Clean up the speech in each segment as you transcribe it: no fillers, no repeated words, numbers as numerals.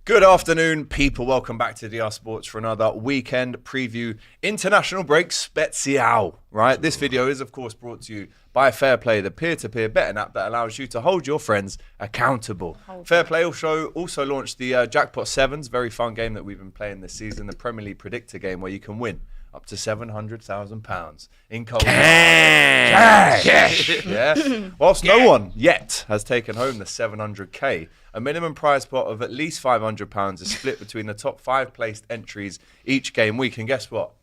Good afternoon, people. Welcome back to DR Sports for another weekend preview international break special. Right, this video is of course brought to you by Fairplay, the peer-to-peer betting app that allows you to hold your friends accountable. Fairplay also launched the Jackpot 7s, very fun game that we've been playing this season, the Premier League predictor game where you can win up to £700,000 in cold cash. Yeah. Whilst no one yet has taken home the 700k, a minimum prize pot of at least £500 is split between the top 5 placed entries each game week. And guess what?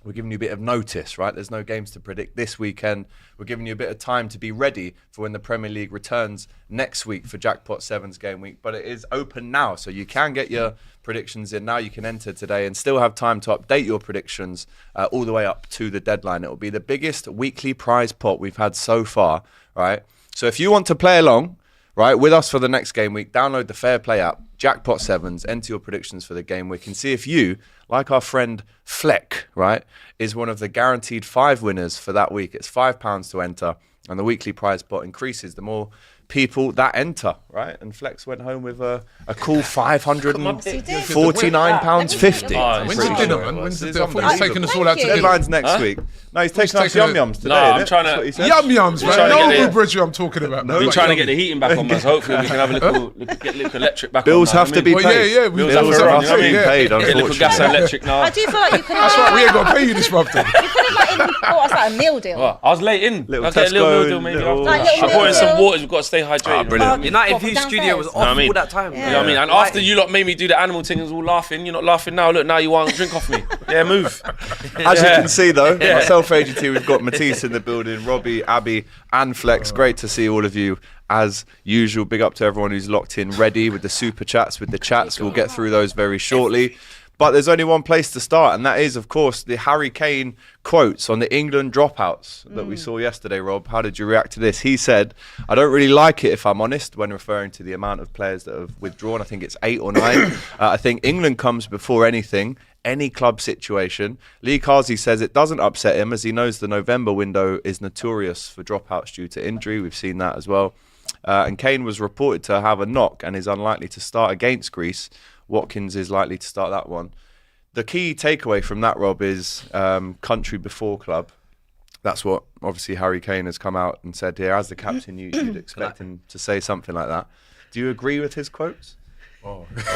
We're giving you a bit of notice, right? There's no games to predict this weekend. We're giving you a bit of time to be ready for when the Premier League returns next week for Jackpot 7's game week. But it is open now, so you can get your predictions in now. You can enter today and still have time to update your predictions all the way up to the deadline. It will be the biggest weekly prize pot we've had so far, right? So if you want to play along, right, with us for the next game week, download the Fairplay app, Jackpot 7s, enter your predictions for the game week and see if you, like our friend Fleck, right, is one of the guaranteed 5 winners for that week. It's £5 to enter and the weekly prize pot increases the more people that enter, right? And Flex went home with a cool £549.50. When's the dinner, man? When's the dinner? I thought he's taking us all out to dinner. Deadline's next week. No, he's taking us yum-yums today. No, I'm trying to... Yum-yums, man. No Uberidge I'm talking about. We're trying to get the heating back on, man. So hopefully we can have a little electric back on. Bills have to be paid. Yeah, bills have to be paid, unfortunately. Get a little gas and electric now. I do feel like you could That's right, we ain't got to pay you this month then. You could have like bought us like a meal deal. Well, I was late in. Little Get a little meal deal Tesco, maybe little- after. Like, I brought in some waters. We've got to stay hydrated. Brilliant. United View studio was off all that time. You know what I mean? And after you lot made me do the animal thing, I was all laughing. You're not laughing now. Look, now you want a drink off me. Yeah, move. As you can see, though, myself, AGT, we've got Matisse in the building, Robbie, Abbi, and Flex. Great to see all of you as usual. Big up to everyone who's locked in, ready with the super chats, with the chats. We'll get through those very shortly. But there's only one place to start, and that is, of course, the Harry Kane quotes on the England dropouts that we saw yesterday, Rob. How did you react to this? He said, I don't really like it, if I'm honest, when referring to the amount of players that have withdrawn. I think it's 8 or 9. I think England comes before anything, any club situation. Lee Carsey says it doesn't upset him, as he knows the November window is notorious for dropouts due to injury. We've seen that as well. And Kane was reported to have a knock and is unlikely to start against Greece. Watkins is likely to start that one. The key takeaway from that, Rob, is country before club. That's what obviously Harry Kane has come out and said here. As the captain, you'd expect him to say something like that. Do you agree with his quotes? Wow. Robbie,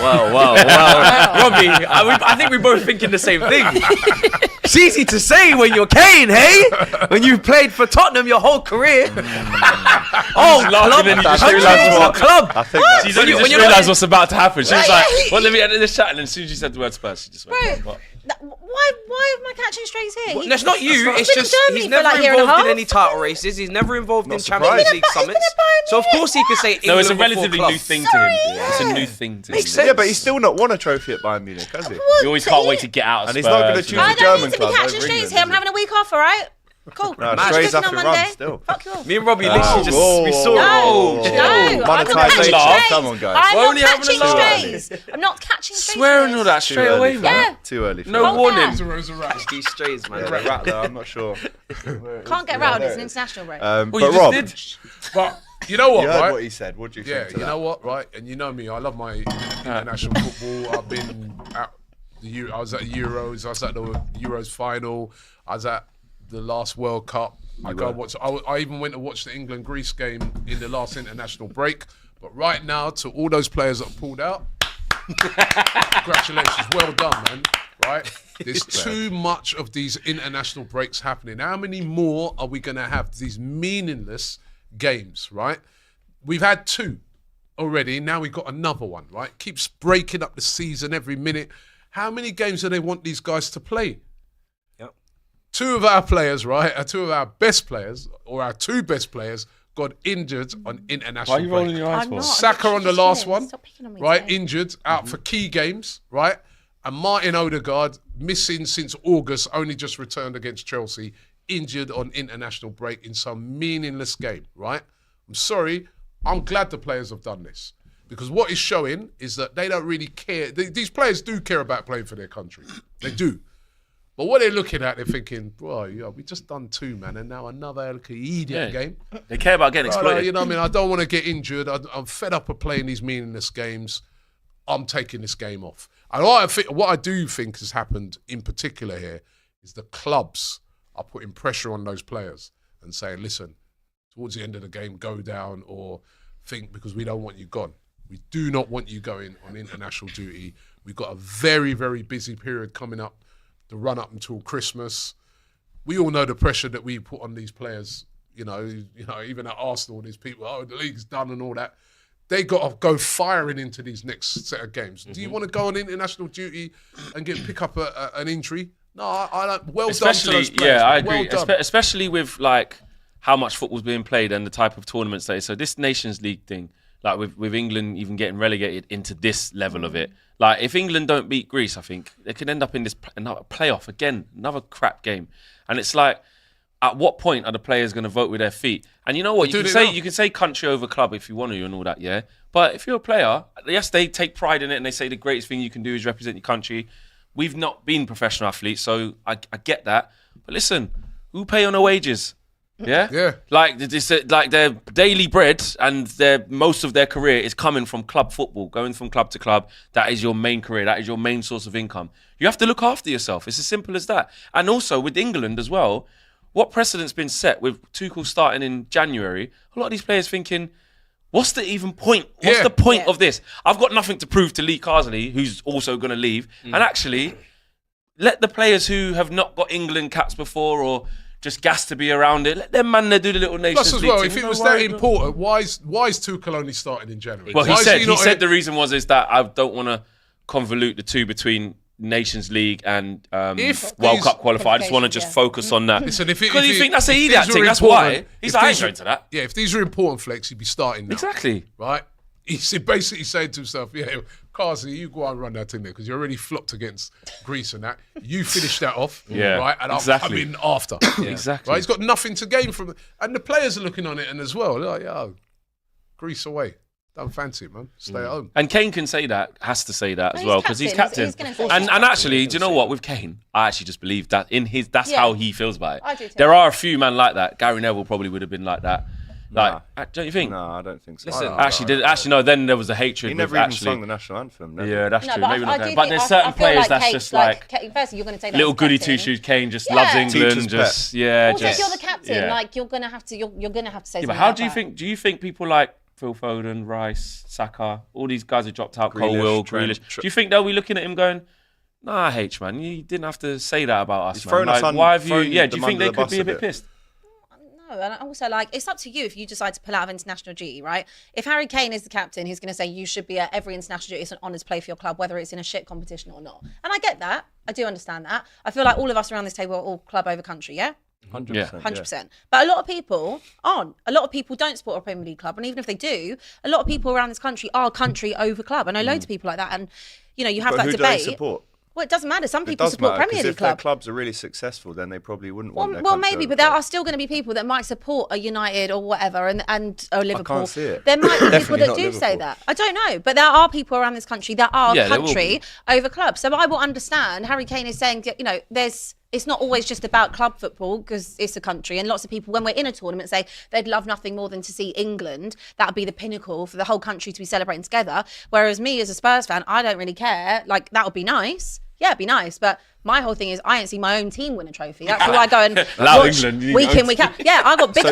I think we're both thinking the same thing. It's easy to say when you're Kane, hey? When you've played for Tottenham your whole career. Club. I think She's only just realised what's about to happen. She was like, well, let me edit this chat. And as soon as she said the word Spurs, she just went, what? Why am I catching strays here? Well, that's not you. It's just he's never involved in any title races. He's never involved in Champions League summits. So of course he could say England. No, it's a relatively new thing to him. It's a new thing to him. Yeah, but he's still not won a trophy at Bayern Munich, has he? He always can't wait to get out of And Spurs. he's not going to choose I a don't German need to be club catching over strays England, here. I'm is he? having a week off, all right? Cool. No, Match strays looking have to on run Monday. still. Fuck you all. Me and Robbie literally just we saw No, I'm not catching strays. Come on, guys. I'm We're not only having a catching laugh. strays. I'm not catching strays. Swearing all that straight away, man. Yeah. Too early for No that. warning. these strays, man. Yeah, Rattler, I'm not sure. Can't get round. It's an international break. Well, But you just Rob, did. But you know what, you heard right? what he said. What do you Yeah, think to you that? know what, right? And you know me, I love my international football. I've been at I was at the Euros. I was at the Euros final. I was at the last World Cup. I even went to watch the England-Greece game in the last international break. But right now, to all those players that have pulled out, congratulations, well done, man. Right? There's too much of these international breaks happening. How many more are we going to have these meaningless games, right? We've had 2 already. Now we've got another one, right? Keeps breaking up the season every minute. How many games do they want these guys to play? 2 of our players, right, 2 of our best players, or our 2 best players, got injured on international break. Why are you rolling your eyes I'm for? not. Saka on the last one, Stop picking on me right, today. injured, out for key games, right? And Martin Odegaard, missing since August, only just returned against Chelsea, injured on international break in some meaningless game, right? I'm sorry, I'm glad the players have done this. Because what it's showing is that they don't really care. These players do care about playing for their country. They do. But what they're looking at, they're thinking, bro, we just done 2, man, and now another idiot game. They care about getting exploited. You know what I mean? I don't want to get injured. I'm fed up of playing these meaningless games. I'm taking this game off. And what I do think has happened in particular here is the clubs are putting pressure on those players and saying, listen, towards the end of the game, go down or think, because we don't want you gone. We do not want you going on international duty. We've got a very, very busy period coming up, the run up until Christmas. We all know the pressure that we put on these players, you know, even at Arsenal, these people, the league's done and all that. They got to go firing into these next set of games. Do you want to go on international duty and pick up an injury? No, I don't. Well done to those players. Yeah, I agree. Well done. Especially with like how much football's being played and the type of tournaments that is. So this Nations League thing, like with England even getting relegated into this level of it. Like if England don't beat Greece, I think they could end up in this another playoff again, another crap game. And it's like, at what point are the players going to vote with their feet? And you know what? You can say country over club if you want to and all that, yeah. But if you're a player, yes, they take pride in it and they say the greatest thing you can do is represent your country. We've not been professional athletes, so I get that. But listen, who pay on their wages? Yeah? Yeah. Like their daily bread and most of their career is coming from club football, going from club to club. That is your main career. That is your main source of income. You have to look after yourself. It's as simple as that. And also with England as well, what precedent's been set with Tuchel starting in January? A lot of these players thinking, what's the even point? What's the point of this? I've got nothing to prove to Lee Carsley, who's also going to leave. And actually, let the players who have not got England caps before or just gas to be around it, let them man there do the little Nations Plus as League well, thing. if it was that important, why is Tuchel only starting in January? Well, Why he is said the reason is that I don't want to convolute the two between Nations League and World Cup qualifier. I just want to just focus on that. Listen, because you think that's an idiot thing, that's why. He's like, I ain't going to that. Yeah, if these are important, Flex, he'd be starting now. Exactly. Right? He's basically saying to himself, yeah, Carsley, you go and run that in there because you already flopped against Greece and that. You finish that off, right? And I'll come in after. Exactly. Right? He's got nothing to gain from it. And the players are looking on it and as well. They're like, yo, Greece away. Don't fancy it, man. Stay at home. And Kane can say that, has to say that as well, because he's captain. captain. He's gonna say And actually, do you know what? With Kane, I actually just believe that that's how he feels about it. I do too. There are a few men like that. Gary Neville probably would have been like that. Like, don't you think? No, I don't think so. Listen, no. Then there was a hatred. He never even sung the national anthem. Never. Yeah, that's No, true. but Maybe I not. do Kane. But think- there's I certain feel players that's Kate, just like firstly, you're going to say that little as goody captain. two shoes. Kane just Yeah. loves England. Teacher's Just pet. Also, if just. you're the captain, yeah. like you're gonna have to say. Yeah, but how do you think? Do you think people like Phil Foden, Rice, Saka, all these guys who dropped out, Colwill, Grealish, do you think they'll be looking at him going, "Nah, H man, you didn't have to say that about us, He's man. thrown us Like, on- why have you? thrown Yeah, do them you think under they the could bus be a a bit bit. pissed? No, and also it's up to you if you decide to pull out of international duty, right? If Harry Kane is the captain, he's going to say you should be at every international duty. It's an honour to play for your club, whether it's in a shit competition or not. And I get that. I do understand that. I feel like all of us around this table are all club over country, yeah? 100%. 100%. But a lot of people aren't. A lot of people don't support a Premier League club. And even if they do, a lot of people around this country are country over club. I know loads of people like that. And, you have But that who debate. do they support? Well, it doesn't matter. Some It people does support matter, Premier 'cause League if their club. clubs are really successful, then they probably wouldn't want their Well, country maybe, over but there club. are still going to be people that might support a United or whatever and a Liverpool. can't see it. There might be people Definitely that not do say Liverpool. that. I don't know, but there are people around this country that are Yeah, there will country over club. So I will understand. Harry Kane is saying, it's not always just about club football because it's a country. And lots of people, when we're in a tournament, say they'd love nothing more than to see England. That would be the pinnacle for the whole country to be celebrating together. Whereas me as a Spurs fan, I don't really care. Like, that would be nice. Yeah, it'd be nice. But my whole thing is I ain't seen my own team win a trophy. That's why I go and Allow watch England, you week know. in, week out. Yeah, I got bigger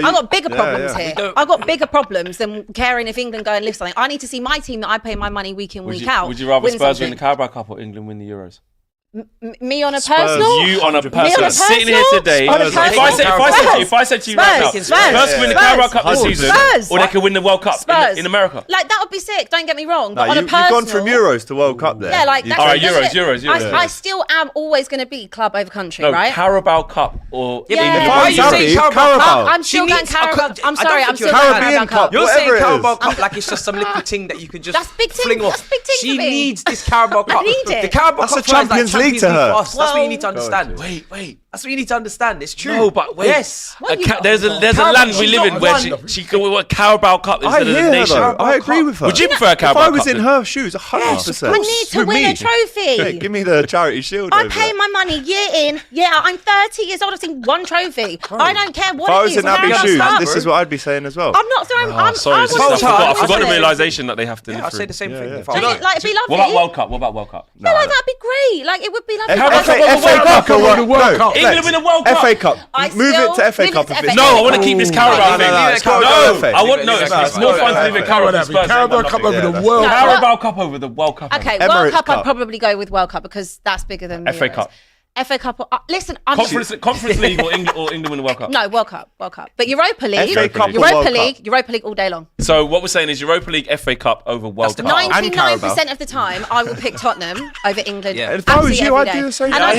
problems yeah. here. I got bigger problems than caring if England go and lift something. I need to see my team that I pay my money week in, week out. Would you rather win Spurs something. win the Carabao Cup or England win the Euros? Me on a personal? You on a 100%. personal, sitting here today. On a If personal? I said to you right now, Spurs, Spurs win the Carabao Cup this season, Spurs. or they could win the World Cup Spurs. in America. Like, that would be sick, don't get me wrong. But No, on a you've personal... gone from Euros to World Cup there. Yeah, like... You- that's All right, that's Euros. I still am always going to be club over country, No, right? Carabao Cup or Yeah. England. Why Why are you Carabao. saying Carabao Carabao. Cup? I'm still going Carabao. I'm sorry, I'm still you're going Caribbean Carabao Cup. Cup. You're Whatever saying it is. Carabao Cup like it's just some little thing that you can just That's big thing- fling off. that's big thing She for me. needs this Carabao Cup. need it. The Carabao That's Cup a Champions League to her. That's what you need to Well- understand. Wait. That's what you need to understand. It's true. No, but wait. Yes. What you got? There's a Carabao- land we she's live not in where won. she go with a Carabao Cup I instead of hear the her nation. though. I agree with her. Would you prefer a If Carabao I was Cup in then? her shoes, 100%. I need to With win me. a trophy. Hey, give me the charity shield. I over pay it. my money year in, yeah. I'm 30 years old. I've seen one trophy. I don't care If what I it was is. in Abby's Carabao shoes, Cup. this is what I'd be saying as well. I'm not throwing. I'm Sorry, I sister, was- I forgot the honestly. realisation that they have to Yeah, live I'd through. say the same thing. yeah. If I Don't was- it, like, it'd be lovely. What about World Cup? Yeah, like, that'd be great. Like, it would be lovely. Carabao Cup FA over World Cup Cup. or World Cup. England win a World Cup. FA Cup. I Move still- it to FA move it Cup. to if FA it's No, Cup. I want to keep this Carabao No, thing. no, it's gotta go No, FA. I want no. Leave it It's FA. more Go fun to FA. leave it Come on, Carabao. Abby. Spurs, Carabao ain't got Cup nothing. over the that's World good. Cup. Carabao Cup over the World Cup. Okay, Emirates World Cup, Cup. I'd probably go with World Cup because that's bigger than the FA Euros. Cup. FA Cup. Listen, I'm Conference League or England win the World Cup. No, World Cup. But Europa League, FA Cup or World Cup? Europa League all day long. So what we're saying is Europa League, FA Cup over World the Cup. goal. 99% of the time, I will pick Tottenham over England. Yeah. If I was absolutely you, every I'd do day. the same. And I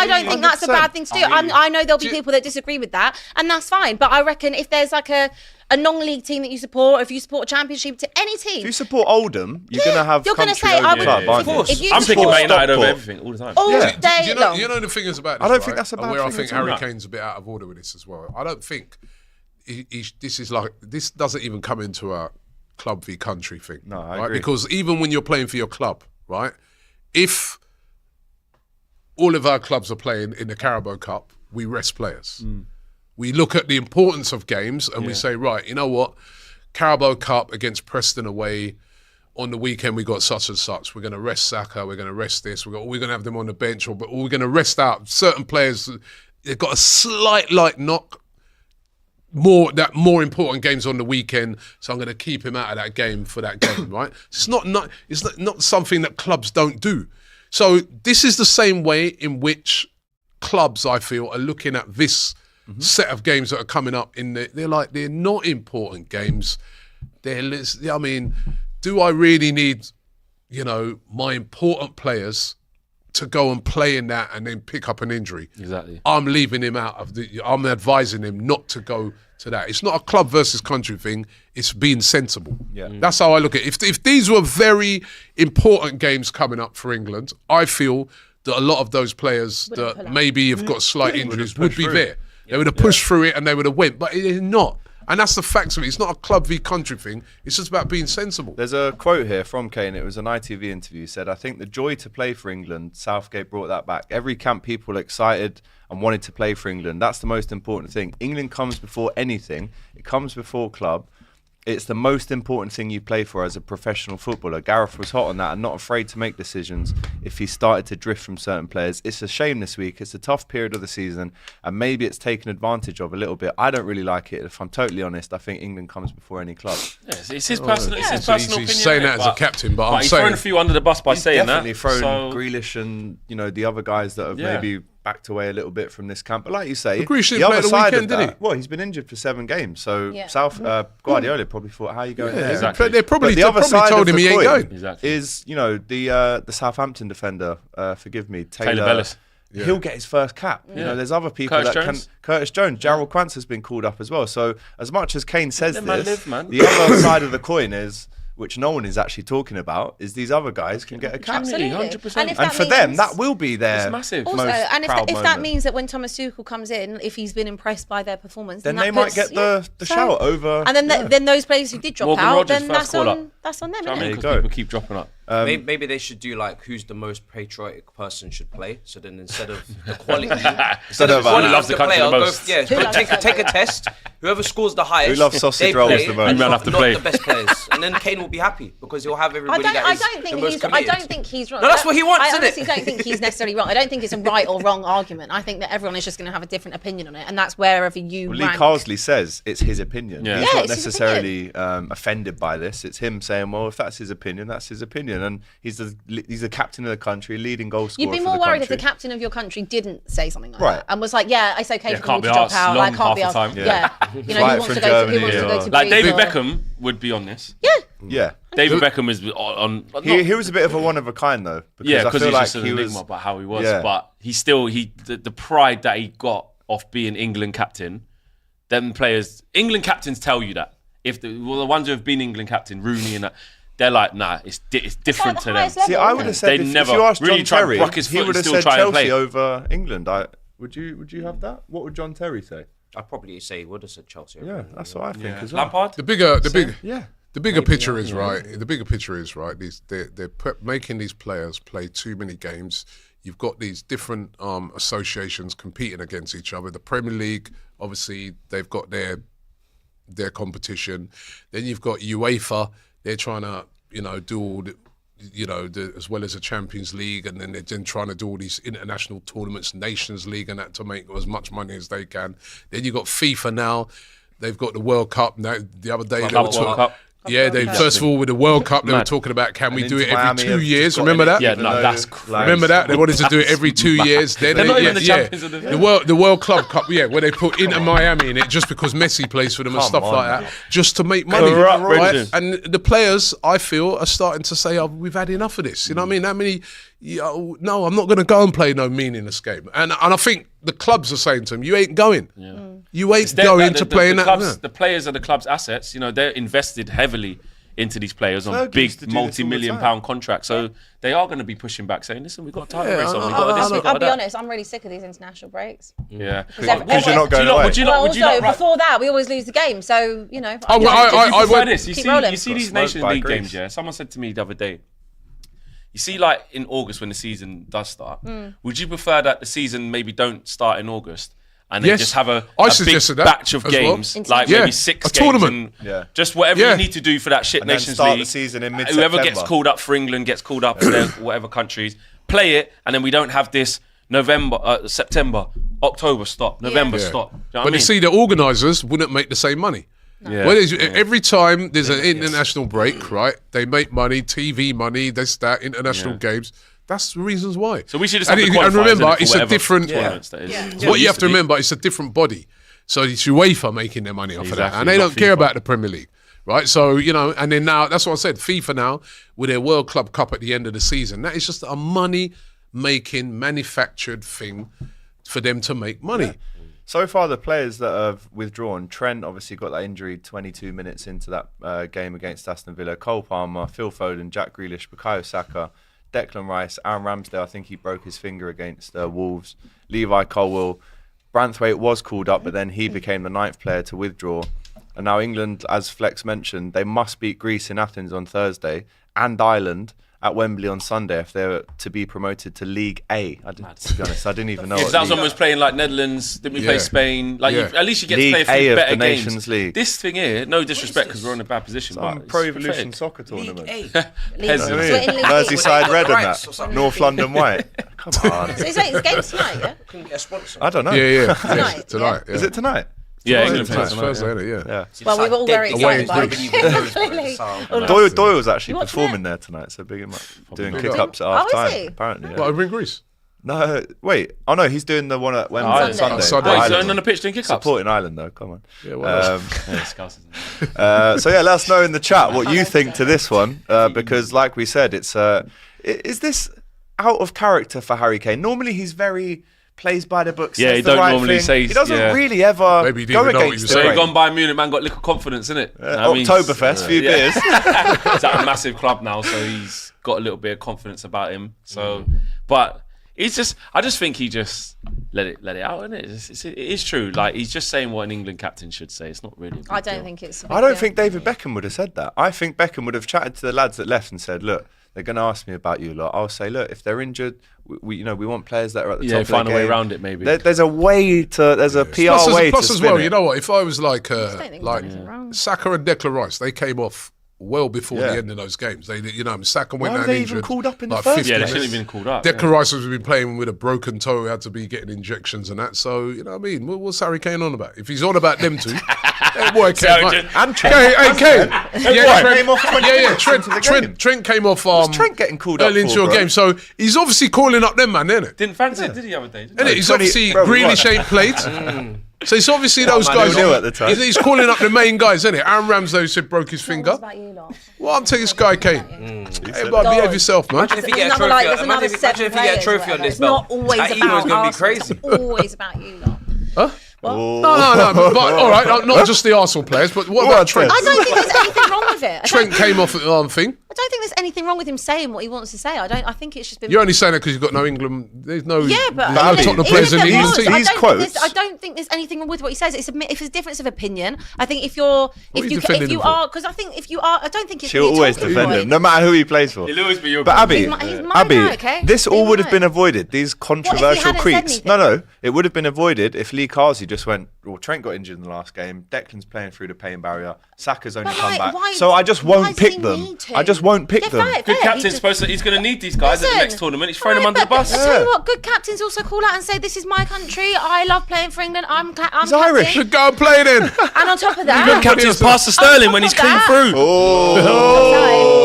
thing. don't think that's a bad thing to do. I know there'll be people that disagree with that, and that's fine. But I reckon if there's like a non-league team that you support, or if you support a championship to any If team, you support Oldham, you're going to have you're gonna country say, over I would- club, aren't of course. you? if you I'm picking support Man United over Stockport. everything all the time. all Yeah. day you long. know the thing is about this, I don't right? think that's a And bad where I thing think at all. Harry Kane's a bit out of order with this as well. I don't think this doesn't even come into a club v country thing. No, I right? agree. Because even when you're playing for your club, right? If all of our clubs are playing in the Carabao Cup, we rest players. We look at the importance of games and we say, right, you know what? Carabao Cup against Preston away. On the weekend, we got such and such. We're going to rest Saka. We're going to rest this. We're going to have them on the bench, or we're going to rest out certain players. They've got a slight knock. More important games on the weekend, so I'm going to keep him out of that game for that game. Right? It's not something that clubs don't do. So this is the same way in which clubs, I feel, are looking at this set of games that are coming up. They're not important games. I mean, do I really need, my important players to go and play in that and then pick up an injury? Exactly. I'm leaving him out of I'm advising him not to go to that. It's not a club versus country thing. It's being sensible. Yeah. That's how I look at it. If these were very important games coming up for England, I feel that a lot of those players Wouldn't pull that out. maybe have got slight injuries would be through. there. They would have pushed through it and they would have went, but it is not. And that's the facts of it. It's not a club v country thing. It's just about being sensible. There's a quote here from Kane. It was an ITV interview. He said, I think the joy to play for England, Southgate brought that back. Every camp, people were excited and wanted to play for England. That's the most important thing. England comes before anything. It comes before club. It's the most important thing you play for as a professional footballer. Gareth was hot on that and not afraid to make decisions if he started to drift from certain players. It's a shame this week. It's a tough period of the season and maybe it's taken advantage of a little bit. I don't really like it. If I'm totally honest, I think England comes before any club. Yeah, it's his personal, it's his So personal he's opinion. saying innit? that as a captain, but I'm he's saying- throwing a few under the bus by saying that. Definitely thrown So, Grealish and the other guys that have Yeah. maybe backed away a little bit from this camp. But like you say, But Grealish didn't the play other at the side weekend, of did that, he? well, he's been injured for 7 games. So Yeah. Guardiola probably thought, how are you going there? Exactly. They probably, But the they other probably side told of him the he ain't coin going. Exactly. is, the Southampton defender, forgive me, Taylor Bellis. He'll get his first cap. There's other people Curtis that Jones. can. Curtis Jones, Jarrell Quance has been called up as well. So as much as Kane says Let man this, live, man. the other side of the coin is, which no one is actually talking about, is these other guys can get a cap. Absolutely, 100%. if And that for them, means- that will be their It's massive. Also, most and proud if that moment. means that when Thomas Tuchel comes in, if he's been impressed by their performance, Then that they might puts- get the so- shout over. And then then those players who did drop Morgan out, Rogers then first that's call up. on them, I isn't mean, There it? you because go. people keep dropping up. Maybe they should do like who's the most patriotic person should play. So then instead of the quality, Instead of, who loves the country the most. take a test. Whoever scores the highest, Who loves sausage they rolls play, the most? and You man not, have to not play. the best players, and then Kane will be happy because he'll have I everybody don't. that I is don't the think most he's. I committed. don't think he's wrong. No, that's what he wants, I isn't honestly it? don't think he's necessarily wrong. I don't think it's a right or wrong argument. I think that everyone is just going to have a different opinion on it, and that's wherever you Lee rank. Carsley says it's his opinion. Yeah. He's Yeah, not it's his necessarily offended by this. It's him saying, well, if that's his opinion, that's his opinion. And he's the captain of the country, leading goal scorer You'd be for more the worried if country. the captain of your country didn't say something like Right. that and was like, "Yeah, it's okay for can't me be to drop arsed out. long Like, can't be half the asked." time. Yeah, Fly he it wants from to go to. He Germany wants to go or- to Like Greece David or- Beckham would be on this. Yeah. Yeah. David Beckham is on. He was a bit of a one of a kind, though. Because Yeah, I because feel he's like just an he enigma was. about how he was. Yeah. But the pride that he got off being England captain, them players, England captains tell you that. If the ones who have been England captain, Rooney and that, they're like, nah, it's different It's to like the them. highest See, level, I isn't would it? have said They if never you asked really John tried to Terry, rock his he foot would have and still said try and Chelsea play. over England. Would you have that? What would John Terry say? I'd probably say he would have said Chelsea. Yeah, that's what I think as well. Lampard? The bigger Yeah. The bigger picture is right. The bigger picture is right. They're making these players play too many games. You've got these different associations competing against each other. The Premier League, obviously, they've got their competition. Then you've got UEFA. They're trying to do all the, as well as the Champions League, and then they're then trying to do all these international tournaments, Nations League, and that to make as much money as they can. Then you've got FIFA now. They've got the World Cup. Now, the other day, Club World Cup. Yeah, first of all, with the World Cup, they were talking about can we And do it Inter every Miami 2 have years? just got Remember in it, that? Yeah, even no, though, that's Remember that? They wanted to do it every 2 years. Then They're not even the champions of the the World Club Cup, where they put Inter Miami in it just because Messi plays for them and stuff like that, just to make money. Corrupt, Right? Brendan. And the players, I feel, are starting to say, we've had enough of this. You know what I mean? That many, no, I'm not going to go and play no meaningless game. And I think the clubs are saying to them, you ain't going. You ain't going to play in that. Clubs, the players are the club's assets. They're invested heavily into these players on Fergie used to big do this all the multi-million time. pound contracts. So they are going to be pushing back, saying, listen, we've got a title race on, we've got this, we've I'll got be that. honest, I'm really sick of these international breaks. Yeah. Because you're not going away. Would you Well, not, also, before that, we always lose the game. So, I prefer went. this. You Keep see, rolling. you see these Got smoked Nations by League Greece. games, yeah? Someone said to me the other day, you see, like in August when the season does start, would you prefer that the season maybe don't start in August and they Yes. just have a I big suggested that batch of as well. games, like Yeah. maybe 6 A games tournament. and Yeah. just whatever Yeah. you need to do for that shit And then Nations start the League. season in Whoever mid-September. gets called up for England gets called up for their whatever countries. Play it, and then we don't have this November, September, October stop, November Yeah. stop. Do you know what I But you mean? see, the organisers wouldn't make the same money. Yeah. Well, every time there's an international break, right? They make money, TV money, this, that, international games. That's the reasons why. So we should just and, have the and qualifiers, remember, innit, for it's a whatever different. tournaments that is. It's What it you used have to be. remember, it's a different body. So it's UEFA making their money off of that, Exactly, and they not don't care FIFA. about the Premier League, right? So and then now that's what I said. FIFA now with their World Club Cup at the end of the season, that is just a money-making, manufactured thing for them to make money. So far, the players that have withdrawn, Trent obviously got that injury 22 minutes into that game against Aston Villa. Cole Palmer, Phil Foden, Jack Grealish, Bukayo Saka, Declan Rice, Aaron Ramsdale, I think he broke his finger against Wolves. Levi Colwill. Branthwaite was called up, but then he became the 9th player to withdraw. And now England, as Flex mentioned, they must beat Greece in Athens on Thursday and Ireland at Wembley on Sunday if they're to be promoted to League A. To be honest, I didn't even know. Yeah, what that was League- almost playing like Netherlands. Didn't we Yeah. play Spain? Like Yeah. at least you get League to play a A few of better the games. Nations League. This thing here, no disrespect because we're in a bad position. Some but Pro it's Evolution pathetic. soccer tournament. Peasants. I mean, So in League Merseyside A. red and Rights or that. something. North London white. Come on. So it's games tonight, yeah? Couldn't get a sponsor. I don't know. Yeah. Tonight, Tonight. Is it tonight? Yeah, It's England plays Thursday, tonight. Thursday, isn't it? Yeah. Yeah. Well, we were all very Away excited in by Greece. it. Clearly. Doyle's actually You watching performing it? there tonight, so big him up. Doing not. kick-ups at Oh, half is time, he? apparently. What, Yeah. over in Greece? No, wait. Oh, no, he's doing the one at Wembley on Sunday. Sunday. Sunday. Oh, he's Ireland. on the pitch doing kick-ups. Supporting Ireland, though. Come on. Yeah, well, So yeah, let us know in the chat what you think to this one, because like we said, it's is this out of character for Harry Kane? Normally he's very plays by the book. Yeah, says he the don't right normally thing. say- He doesn't yeah. really ever Maybe he didn't go even know what he against was the So saying. he grain. gone by Munich, man, got little confidence in it. Oktoberfest, few beers. He's at a massive club now, so he's got a little bit of confidence about him. So, but he's just, I just think he just let it out, isn't it? It is true. Like he's just saying what an England captain should say. It's not really. A big I don't deal. think it's. I don't think David Beckham would have said that. I think Beckham would have chatted to the lads that left and said, "Look, they're going to ask me about you lot. I'll say, look, if they're injured, we want players that are at the top of find a their way game." around it, maybe. There's a way to. There's a PR way plus to as spin well, it. you know what? If I was like don't think there's anything wrong. Saka and Declan Rice, they came off well before Yeah. the end of those games. They, Saka Why went were down they injured. even called up in the like first 50 Yeah, they minutes? shouldn't have been called up. Declan Rice has been playing with a broken toe. He had to be getting injections and that. So, you know what I mean? What's Harry Kane on about? If he's on about them two, hey, boy, Kane, mate. And Trent. Hey, Kane. Trent came off 20 minutes Trent, into the game. Trent came off Trent getting called up early into for, your bro? game. So he's obviously calling up them, man, isn't it? Didn't fancy it, did he, the other day? Isn't it? He's 20 obviously bro, Grealish what? ain't played. So it's obviously those man, guys. who knew at the time. He's calling up the main guys, isn't it? Aaron Ramsdale said broke his It's finger. about you lot. Well, I'm taking this guy Kane. Hey, but behave yourself, man. Imagine if you get a Another, trophy. like, there's Imagine another if you seven get a players or trophy on whatever. this It's belt. not always That about ego's gonna be Arsenal. crazy. It's always about you lot. Huh? What? No. But all right, not just the Arsenal players, but what about Trent? I don't think there's anything wrong with it. Trent came off at the thing. I don't think there's anything wrong with him saying what he wants to say. I think it's just been. You're only saying that because you've got no England. There's no. Yeah, but there's no Tottenham players in the England team. I don't think there's anything wrong with what he says. It's a difference of opinion. I think if you are, because I think if you are, I don't think it's. She'll always defend him, no matter who he plays for. He'll always be your. But Abbi, he's my guy, okay? this all would have Right. been avoided. These controversial hadn't said creeps. anything? No, it would have been avoided if Lee Carsey just went. Well, Trent got injured in the last game. Declan's playing through the pain barrier. Saka's only But come back. why- So I just why won't does pick he them. need to? I just won't pick Yeah, them. fair, Good fair. captain's supposed to. He's going to need these guys at the next tournament. He's throwing them under the bus. I tell you what, good captains also call out and say, "This is my country. I love playing for England. I'm He's Irish. captain." Should go and play then. And on top of that, Good captain's pass to Sterling when he's clean through. Oh,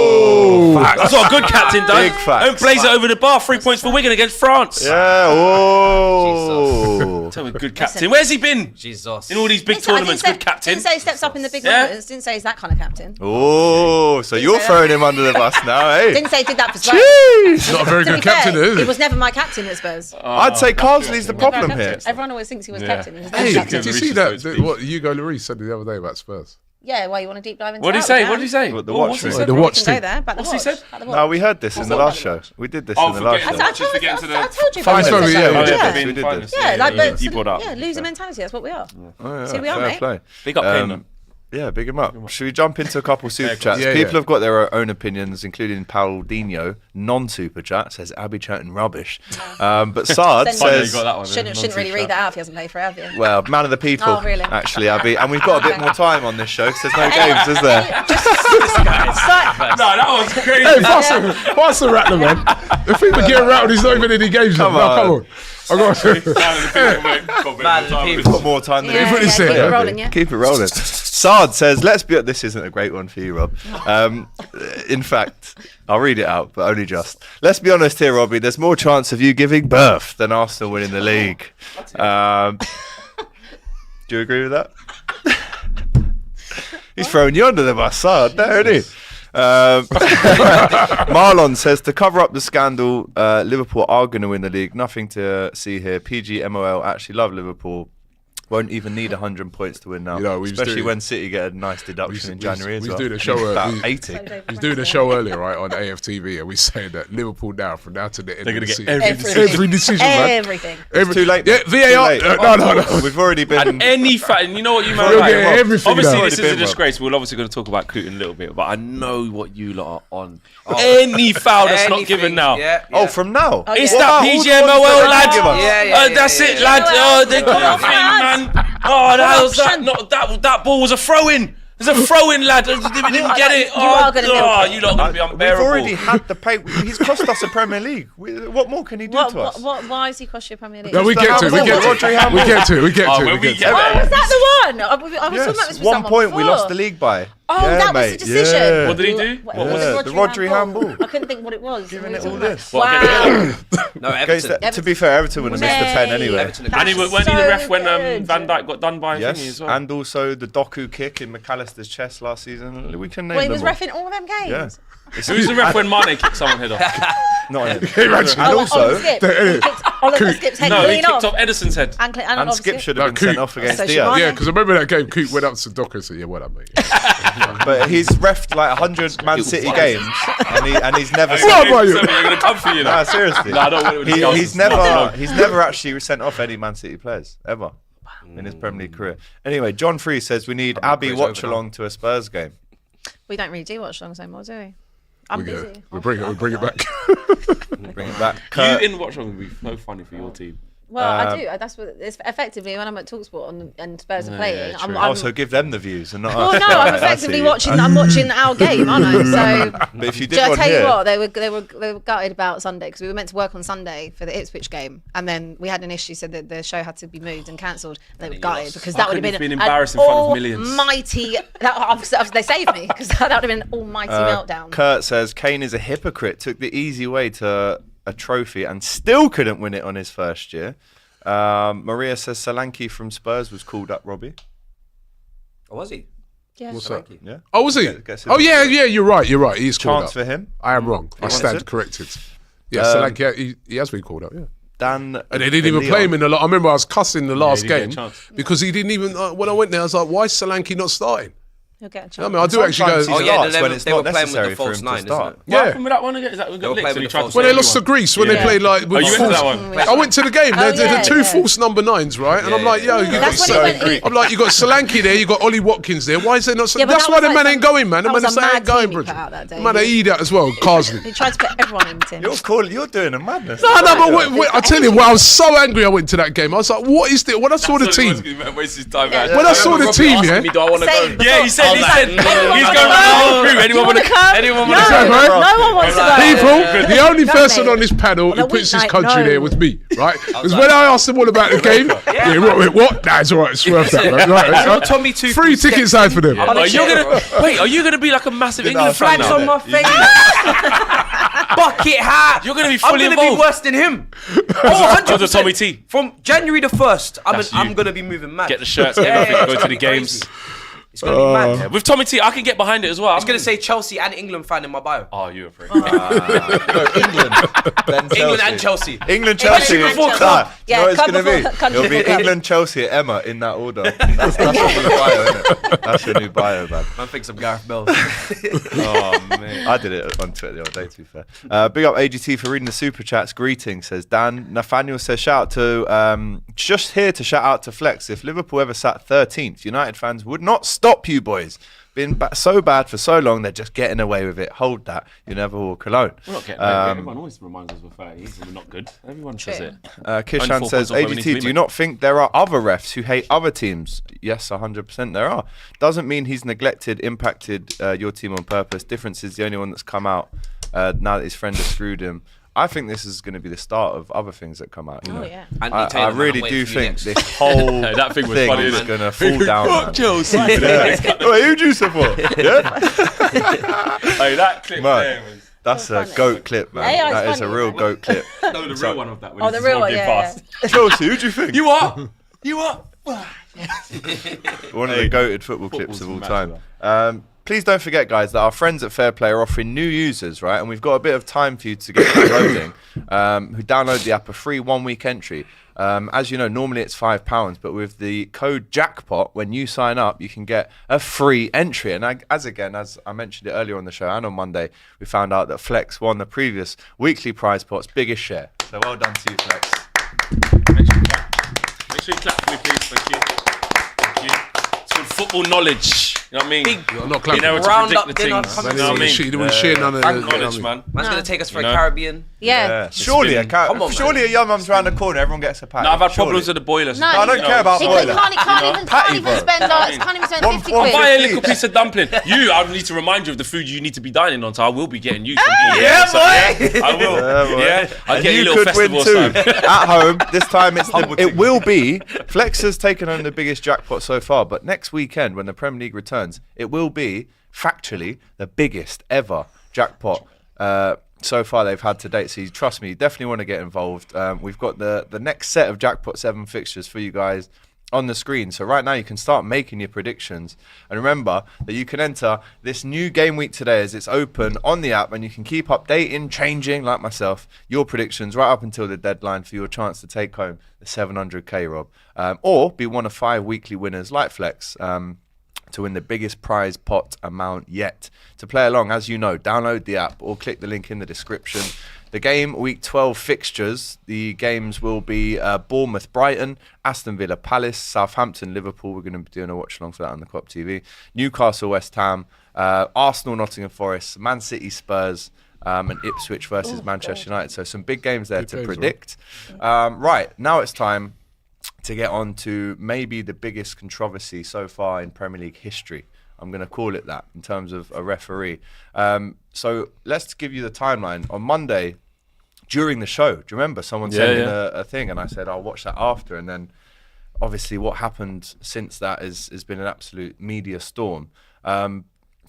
That's what a good captain does. Big facts. Don't blaze it over the bar. 3 points for Wigan against France. yeah. Oh, Tell me, good captain. Where's he been? Jesus. In all these big Listen, I tournaments, didn't good captain. Didn't say he steps up in the big Yeah. moments. Didn't say he's that kind of captain. oh. So you're say throwing him under the bus now, eh? Didn't say he did that for Spurs. Jeez. Not a very To be good captain, fair, is he it? was never my captain at Spurs. I'd say Carsley's the Never our problem captain. here. Everyone always thinks he was Yeah. captain. He was Hey, never did captain. you see that? What Hugo Lloris said the other day about Spurs? Yeah, well, you want to deep dive into What did he that? say? We What did he say? What, the What- watch what's he thing? said? The We watch can go thing. there. About the What's he watch. said? About the watch. No, we heard this in the what last about show. We did this Oh, in the last forget show. the watch. Just to get into the. I told you Fine, about sorry, it. yeah, Oh, we did yeah, this, being we did finest. this. Yeah, like, but you brought up. yeah, loser mentality. That's what we are. Oh, yeah, See, we are, fair mate. play. Big up Kane, man. Yeah, big him up. Should we jump into a couple super chats? Yeah, People yeah. have got their own opinions, including Paul Dino, non-super chat, says Abbi chatting rubbish. But Saad Send Funny you says, got that one. Shouldn't really read that out if he hasn't played for it, have you? well, man of the people, Oh, really? actually, Abbi. And we've got a bit more time on this show because there's no games, is there? No, that was crazy. Hey, pass the rattler, man. If people get rattled, he's not even in any games. Come Come on. on. I got Got more time than Yeah, what he said, keep yeah. it rolling, yeah. Keep it rolling. Saad says, this isn't a great one for you, Rob. In fact, I'll read it out, but only just. Let's be honest here, Robbie. There's more chance of you giving birth than Arsenal winning the league. Do you agree with that? He's throwing you under the bus, Saad. There it is. Marlon says, to cover up the scandal, Liverpool are going to win the league. Nothing to see here. PGMOL actually love Liverpool. Won't even need 100 points to win now. You know, we was especially doing- when City get a nice deduction in January as we well. was doing a show, About we- 80. We was doing a show earlier, right, on AFTV, and we saying that Liverpool now, from now to the end They're of the gonna get season, every decision, man. Everything. Too late. Yeah, mate. VAR. Too late. No. We've already been. Any fact, you know what you man You're like, getting Rob? everything Obviously, now. this is Already a been, Rob. disgrace. We're obviously going to talk about Coote in a little bit, but I know what you lot are on. Any foul that's not Anything, given now. Yeah, Oh, from now? Oh, It's yeah. that What about all the ones PGMOL, that lad. they give us? Yeah, That's it, yeah. lad. Oh, they got Come nothing, on, man. Oh, that was that. Corruption. No, that ball was a throw-in. There's a throw-in, lad. We didn't get it. You are gonna milk it. You lot are going to be We've unbearable. already had the pay. He's cost us a Premier League. What more can he do to us? Why is he cost you a Premier League? No, we get to it. We get to it. We get to it. We get Oh, to it. when We we get get to it. Oh, was that the one? I was talking about this Yes, with 1 someone point we before. lost the league by. Oh, Yeah, that was mate. the decision. Yeah. What did he do? What What was was it? it? The Rodri handball. I couldn't think what it was. Giving What it were all we talking this. What, about? No, Okay, Everton. so, to be fair, Everton would have missed the pen anyway. Everton And he against- weren't he the ref when good. Van Dijk got done by thingy Yes, as well? and also the Doku kick in McAllister's chest last season. We can name Well, he them was all. reffing all them games. Yeah. Who's the ref when Mane kicked someone head off? Not him. Imagine. And Oh, also, Oliver Skip. He kicked Oliver Skip's head No, he clean kicked off. off Edison's head. And and Oliver Skip should No, have been Coote. sent off against So Diaz. Shimano. Yeah, because I remember that game, Coote went up to Docker and said, yeah, what up, mate? But he's refed like 100 Man City games, and he's never. What about you? You're going to come for you Nah, now. seriously. No, I don't want it with He's never actually sent off any Man City players ever in his Premier League career. Anyway, John Free says we need Abbi Chris watch over along to a Spurs game. We don't really do watch songs anymore, do we? I'm busy. We bring it back. Bring it back. You Kurt, in watch on would be so funny for your team. Well, I do. That's what it's effectively when I'm at Talksport and Spurs are playing. yeah, I'm, true. I'm, also give them the views and not well, us. no, Right, I'm I effectively see. watching. I'm watching our game, aren't I? So, But if you do did I one tell here, you what? They were gutted about Sunday because we were meant to work on Sunday for the Ipswich game, and then we had an issue, so that the show had to be moved and cancelled. And they were gutted because that would have couldn't been have been embarrassed in front of millions. Almighty. They saved me because that would have been an almighty meltdown. Kurt says Kane is a hypocrite. Took the easy way to a trophy and still couldn't win it on his first year. Maria says Solanke from Spurs was called up, Robbie. Oh, was he? Yeah. What's that? Yeah. Oh, was he? Gets it. Oh, yeah, you're right. You're right. He's called Chance up. for him. I am wrong. I wants stand it? corrected. Yeah, so like, he has been called up, yeah. Dan. And they didn't even Leon. play him in the. I remember I was cussing the last he didn't game get a chance. because he didn't even. When I went there, I was like, "Why is Solanke not starting?" He'll get a chance. I mean, I do actually go. Sometimes he Oh, yeah, starts they when were- it's they not were playing with the necessary for false him nine, to isn't start. it? What happened with that one again? Is that we They got were licked playing and he with tried the to false When they save lost to everyone? Greece, when they played like with Oh, you went to false. that one? I went to the game. Oh, They're yeah, two yeah. false number 9s, right? And I'm like, yo, you got. That's when it went. I'm like, you got Solanke there, you got Ollie Watkins there. Why is there not? Yeah, but That's that why was the like man ain't going, man. The that man was a ain't mad going, team he bro. put out that day. The man, I eat that as well, Carsley. He tried to put everyone in him. You're doing a madness. No, but wait, I tell you, I was so angry. I went to that game. I was like, what is this? When I saw the team, Waste his time, Yeah. man. when I saw the team, yeah. Me, do I want to Same. go? Yeah, he said, he's Everyone going wanna around the go. whole crew. Anyone want to come? Anyone No, want to Right, right. no one wants to go. People, the only No, person mate. on this panel On who a puts his weeknight, country no. there was me, right? Because when I asked them all about the game, what? Nah, it's all right, it's worth that, man. Right, Tommy Tuchel free tickets out for them. On a Are you chair, gonna wait? Are you gonna be like a massive England fan flags now? on my face. Bucket hat. You're gonna be I'm fully gonna be involved. worse than him. Because of Tommy T. From January the 1st, That's you. I'm gonna be moving mad. Get the shirts, everything, go to the games. It's gonna be mad. Yeah, with Tommy T, I can get behind it as well. It's gonna say Chelsea and England fan in my bio. Oh, you're a freak. England. Then England and Chelsea. England, Chelsea. England, Nah, club. you know what it's club going to be? before- country It'll be before club. England, Chelsea, Emma in that order. That's your new bio, innit? That's your new bio, man. Man thinks I'm Gareth Bell. Oh, man. I did it on Twitter the other day, to be fair. Big up AGT for reading the super chats. Greetings, says Dan. Nathaniel says, shout out to, just here to shout out to Flex. If Liverpool ever sat 13th, United fans would not stop you boys. Been so bad for so long, they're just getting away with it. Hold that. You never walk alone. We're not getting away with it. Everyone always reminds us we're 30s and we're not good. Everyone says True. it. Kishan Only 4 says, points off where we need to AGT, be, do you mate. not think there are other refs who hate other teams? Yes, 100% there are. Doesn't mean he's neglected, impacted your team on purpose. Difference is the only one that's come out now that his friend has screwed him. I think this is going to be the start of other things that come out. You Oh, know? yeah. Anthony I Taylor, man, really I'm waiting do for you think next. this whole That thing was thing funny, is man. going to fall down. man. Chelsea. Yeah. Wait, who do you support? Yeah? Hey, that clip Man. there was... That's a funny. goat clip, man. Yeah, That it's is a funny, real man. goat clip. No, the real one of that. When Oh, he's the real one, walking yeah, past. Chelsea, who do you think? You what? You what? One of the goated football clips of all Football's time. Please don't forget, guys, that our friends at Fairplay are offering new users, right? And we've got a bit of time for you to get downloading. Who download the app, a free 1-week entry. As you know, normally it's £5, but with the code Jackpot, when you sign up, you can get a free entry. And as I mentioned it earlier on the show and on Monday, we found out that Flex won the previous weekly prize pot's biggest share. So well done to you, Flex. Make sure you clap for me, please. Thank you. Thank you. It's called football knowledge. You know what I mean? Big I'm not Being clapping. able to round predict up the dinner things. coming You know what I mean? He didn't share none of Thank the. knowledge, man. Man's gonna take us for You a know? Caribbean. Yeah. Surely, Come on, surely a young mum's around the corner, everyone gets a pack. No, I've had Surely. problems with the boilers. No, I don't care about he boiler. can't Patty, even bro. spend can't even spend 50 one quid. Buy a Please. little piece of dumpling. I need to remind you of the food you need to be dining on, so I will be getting you some. Yeah, boy. I will. Yeah, boy. Yeah, I'll And get you a you little could win festival too. time. At home, this time it will be. Flex has taken home the biggest jackpot so far, but next weekend when the Premier League returns, it will be factually the biggest ever jackpot so far they've had to date. So you trust me, you definitely want to get involved. We've got the next set of Jackpot 7 fixtures for you guys on the screen. So right now you can start making your predictions. And remember that you can enter this new game week today as it's open on the app, and you can keep updating, changing, like myself, your predictions right up until the deadline for your chance to take home the 700k, Rob. Or be one of 5 weekly winners like Flex. To win the biggest prize pot amount yet. To play along, as you know, download the app or click the link in the description. The game week 12 fixtures, the games will be Bournemouth, Brighton, Aston Villa, Palace, Southampton, Liverpool. We're going to be doing a watch along for that on the Co-op TV. Newcastle, West Ham, Arsenal, Nottingham Forest, Man City, Spurs, and Ipswich versus Manchester United. So some big games there to predict. Right, now it's time to get on to maybe the biggest controversy so far in Premier League history. I'm going to call it that in terms of a referee. So let's give you the timeline. On Monday, during the show, do you remember someone sent in a thing and I said, I'll watch that after. And then obviously what happened since that has been an absolute media storm.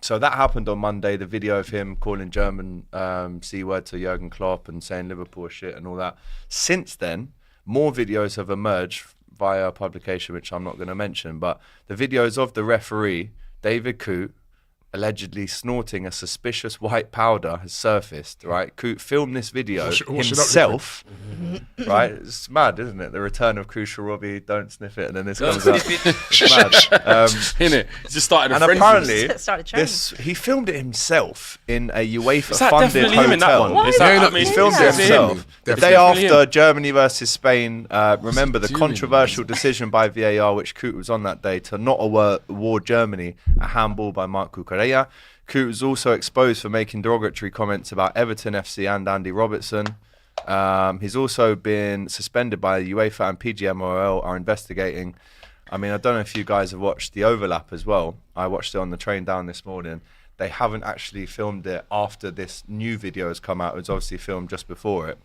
So that happened on Monday, the video of him calling German C-word to Jurgen Klopp and saying Liverpool shit and all that. Since then, more videos have emerged via a publication, which I'm not going to mention, but the videos of the referee, David Coote, allegedly snorting a suspicious white powder has surfaced, right? Coote filmed this video himself, right? It's mad, isn't it? The return of Crucial Robbie, don't sniff it, and then this comes out. It's mad. Innit? It just started a And frenzy. apparently, Started training. he filmed it himself in a Is that UEFA-funded definitely him in that hotel. one? Is Yeah, that, no, He filmed it is him? himself. The Definitely. day after him. Germany versus Spain, remember the controversial decision by VAR, which Coote was on that day, to not award Germany a handball by Marc Cucurella. Coote was also exposed for making derogatory comments about Everton FC and Andy Robertson. He's also been suspended by UEFA, and PGMOL are investigating. I mean, I don't know if you guys have watched the overlap as well. I watched it on the train down this morning. They haven't actually filmed it after this new video has come out. It was obviously filmed just before it.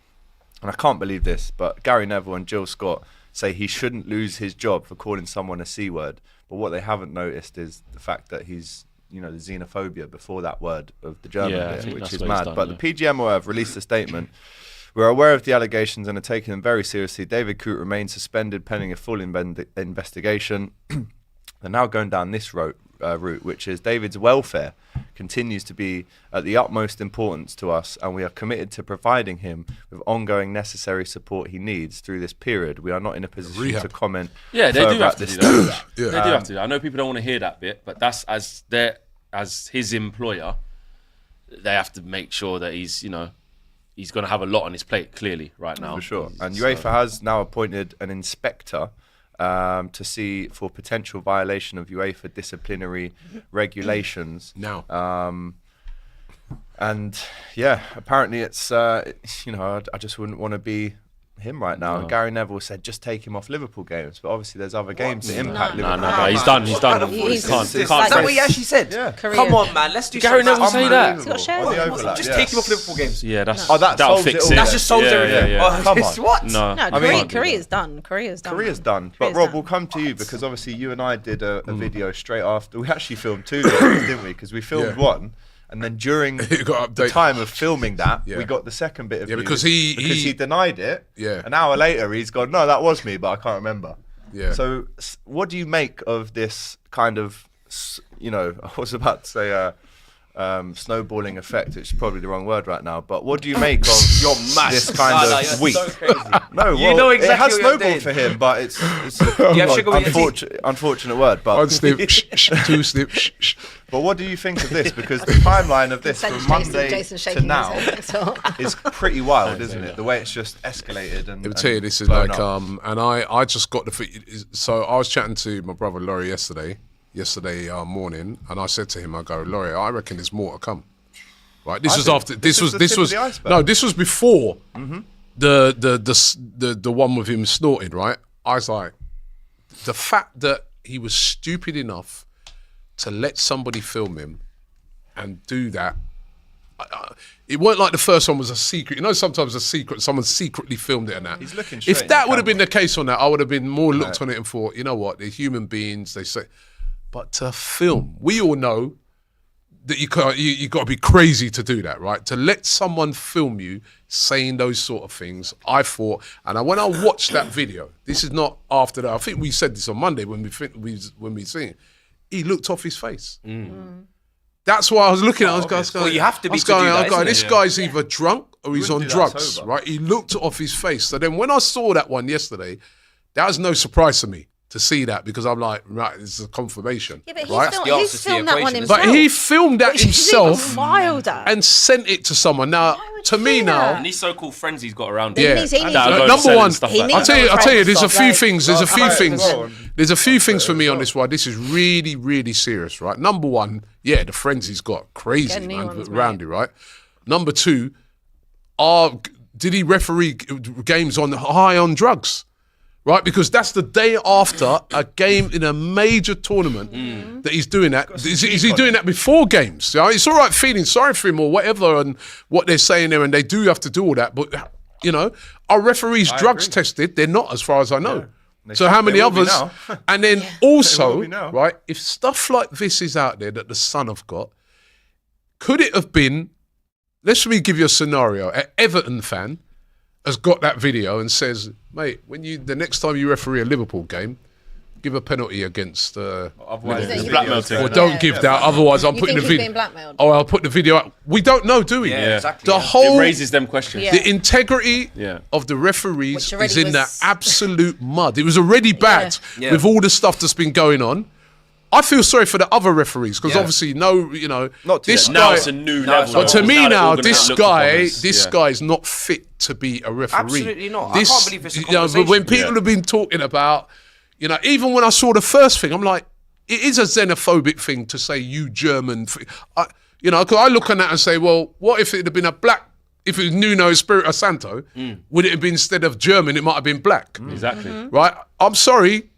And I can't believe this, but Gary Neville and Jill Scott say he shouldn't lose his job for calling someone a C word. But what they haven't noticed is the fact that he's, the xenophobia before that word of the German Yeah, I bit, think which that's is what he's mad. done, But yeah. the PGMOL have released a statement. We're aware of the allegations and are taking them very seriously. David Coote remains suspended pending a full investigation. They're now going down this route, which is David's welfare continues to be at the utmost importance to us, and we are committed to providing him with ongoing necessary support he needs through this period. We are not in a position Rehab. to comment Yeah, they further do have at to this do that. stage. Yeah. They do have to. I know people don't want to hear that bit, but that's as his employer, they have to make sure that he's going to have a lot on his plate clearly right now. For sure. And UEFA has now appointed an inspector to see for potential violation of UEFA disciplinary regulations. Now. And yeah, apparently it's, I just wouldn't want to be him right now. And Gary Neville said just take him off Liverpool games, but obviously there's other games that impact No, Liverpool. no, he's done. He's done. He's- Can't Is Is that press. what he actually said? Yeah. Korea. Come on, man. Let's do Gary something. Neville say that? He's got shares. On the overlap, Just yeah. take him off Liverpool games. Yeah, that's Oh, that that'll solves fix it all. it. That just solves Yeah, everything. yeah, yeah. Oh, Come it's on. what? No, No, mean- Korea's done. Korea's done. Korea's done. But Korea's Rob, done. we'll come to you because obviously you and I did a video straight after. We actually filmed two videos, didn't we? Because we filmed Yeah. one, and then during It got the updated. time of filming that, Yeah. we got the second bit of Yeah, news because he denied it. Yeah. An hour later, he's gone, no, that was me, but I can't remember. Yeah. So what do you make of this kind of, I was about to say snowballing effect, which is probably the wrong word right now, but what do you make of You're mad. this kind Nah, of you're week? so crazy. No, You well, know it exactly has what you're snowballed doing. for him, but it's You have sugar with your teeth. unfortunate word. But one snip, two snip. but what do you think of this? Because the timeline of this Send from Jason- Monday Jason to shaking now his head, so. is pretty wild, isn't it? The way it's just escalated and. Let me tell you, this is blown like, up. and I just got so I was chatting to my brother Laurie yesterday morning, and I said to him, I go, Laurie, I reckon there's more to come. Right, this was think after this is the tip of the iceberg. no, this was before the one with him snorting. Right, I was like, the fact that he was stupid enough to let somebody film him and do that. It weren't like the first one was a secret. You know, sometimes someone secretly filmed it and that. He's looking straight If in that the would have been camera. the case on that, I would have been more looked on it and thought, you know what, they're human beings. They say, but to film, we all know that you got to be crazy to do that, right? To let someone film you saying those sort of things, I thought, and when I watched that video, this is not after that. I think we said this on Monday when we seen it. He looked off his face. That's why I was looking at. I was going, Well, you have to be I was to do going, that, I was going, isn't this it? guy's either drunk or he's on wouldn't do that drugs, sober. right? He looked off his face. So then when I saw that one yesterday, that was no surprise to me to see that because I'm like, right, this is a confirmation. Yeah, but right? the he's answer to the filmed that one equation, himself. But he filmed that Which is himself even wilder. and sent it to someone. Now, Why would to you me do now, that? And these so-called friends he's got around He him. yeah. needs- he needs That'll to- go Number selling one, stuff he like needs that. I'll tell you, there's a Like- few things. There's a few alright, things. go on. There's a few things for Twitter me as on well. this one. This is really, really serious, right? Number one, yeah, the friends he's got, crazy Get new man, ones, around mate. you, right? Number two, did he referee games high on drugs? Right, because that's the day after a game in a major tournament that he's doing that. Is he doing that before games? Yeah, it's all right feeling sorry for him or whatever and what they're saying there, and they do have to do all that. But, are referees drugs agree. tested? They're not, as far as I know. They So should- how many they will be others? now. And then They will also, be now. right, if stuff like this is out there that the Sun have got, could it have been, let me give you a scenario, an Everton fan has got that video and says, mate, the next time you referee a Liverpool game, give a penalty against. Otherwise, Is it the blackmail video- Or don't give that. Otherwise, I'm You putting the think he's video. being blackmailed? Oh, I'll put the video up. We don't know, do we? Yeah, exactly. The yeah. whole It raises them questions. Yeah. the integrity Yeah. of the referees Which already is in the was- absolute mud. It was already bad Yeah. with all the stuff that's been going on. I feel sorry for the other referees because Yeah. obviously, Not this yet. Now guy. it's a new No, level. But to me they're now, all gonna this look upon guy, us. this Yeah. guy is not fit to be a referee. Absolutely not. I can't believe it's a But when conversation. people have been talking about, even when I saw the first thing, I'm like, it is a xenophobic thing to say you German. Because I look on that and say, well, what if it had been if it was Nuno Espirito Santo, would it have been instead of German, it might have been black. Exactly. Right? I'm sorry.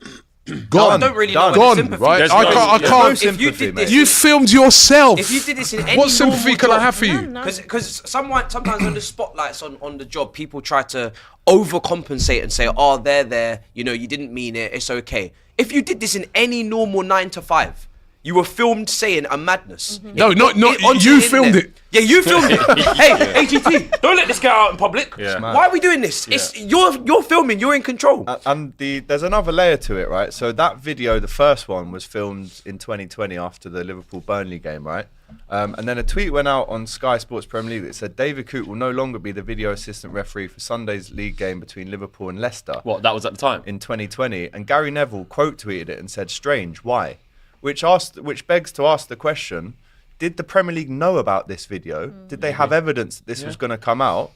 Gone. I don't really know where the Gone, sympathy right? is. I There's can't. no- I can't. If you did this, You filmed yourself. if you did this in any what sympathy normal can I job- have for you? Because sometimes when the spotlight's on the job, people try to overcompensate and say, "Oh, they're there. You didn't mean it. It's okay." If you did this in any normal 9 to 5, you were filmed saying a madness. No, not Onto you the filmed internet. it. Yeah, you filmed it. Hey, AGT, don't let this get out in public. Yeah. Why are we doing this? It's you're filming. You're in control. And there's another layer to it, right? So that video, the first one, was filmed in 2020 after the Liverpool-Burnley game, right? And then a tweet went out on Sky Sports Premier League that said David Coote will no longer be the video assistant referee for Sunday's league game between Liverpool and Leicester What, that was at the time? in 2020. And Gary Neville quote tweeted it and said, "Strange, why?" Which begs to ask the question: did the Premier League know about this video? Did they have evidence that this was going to come out?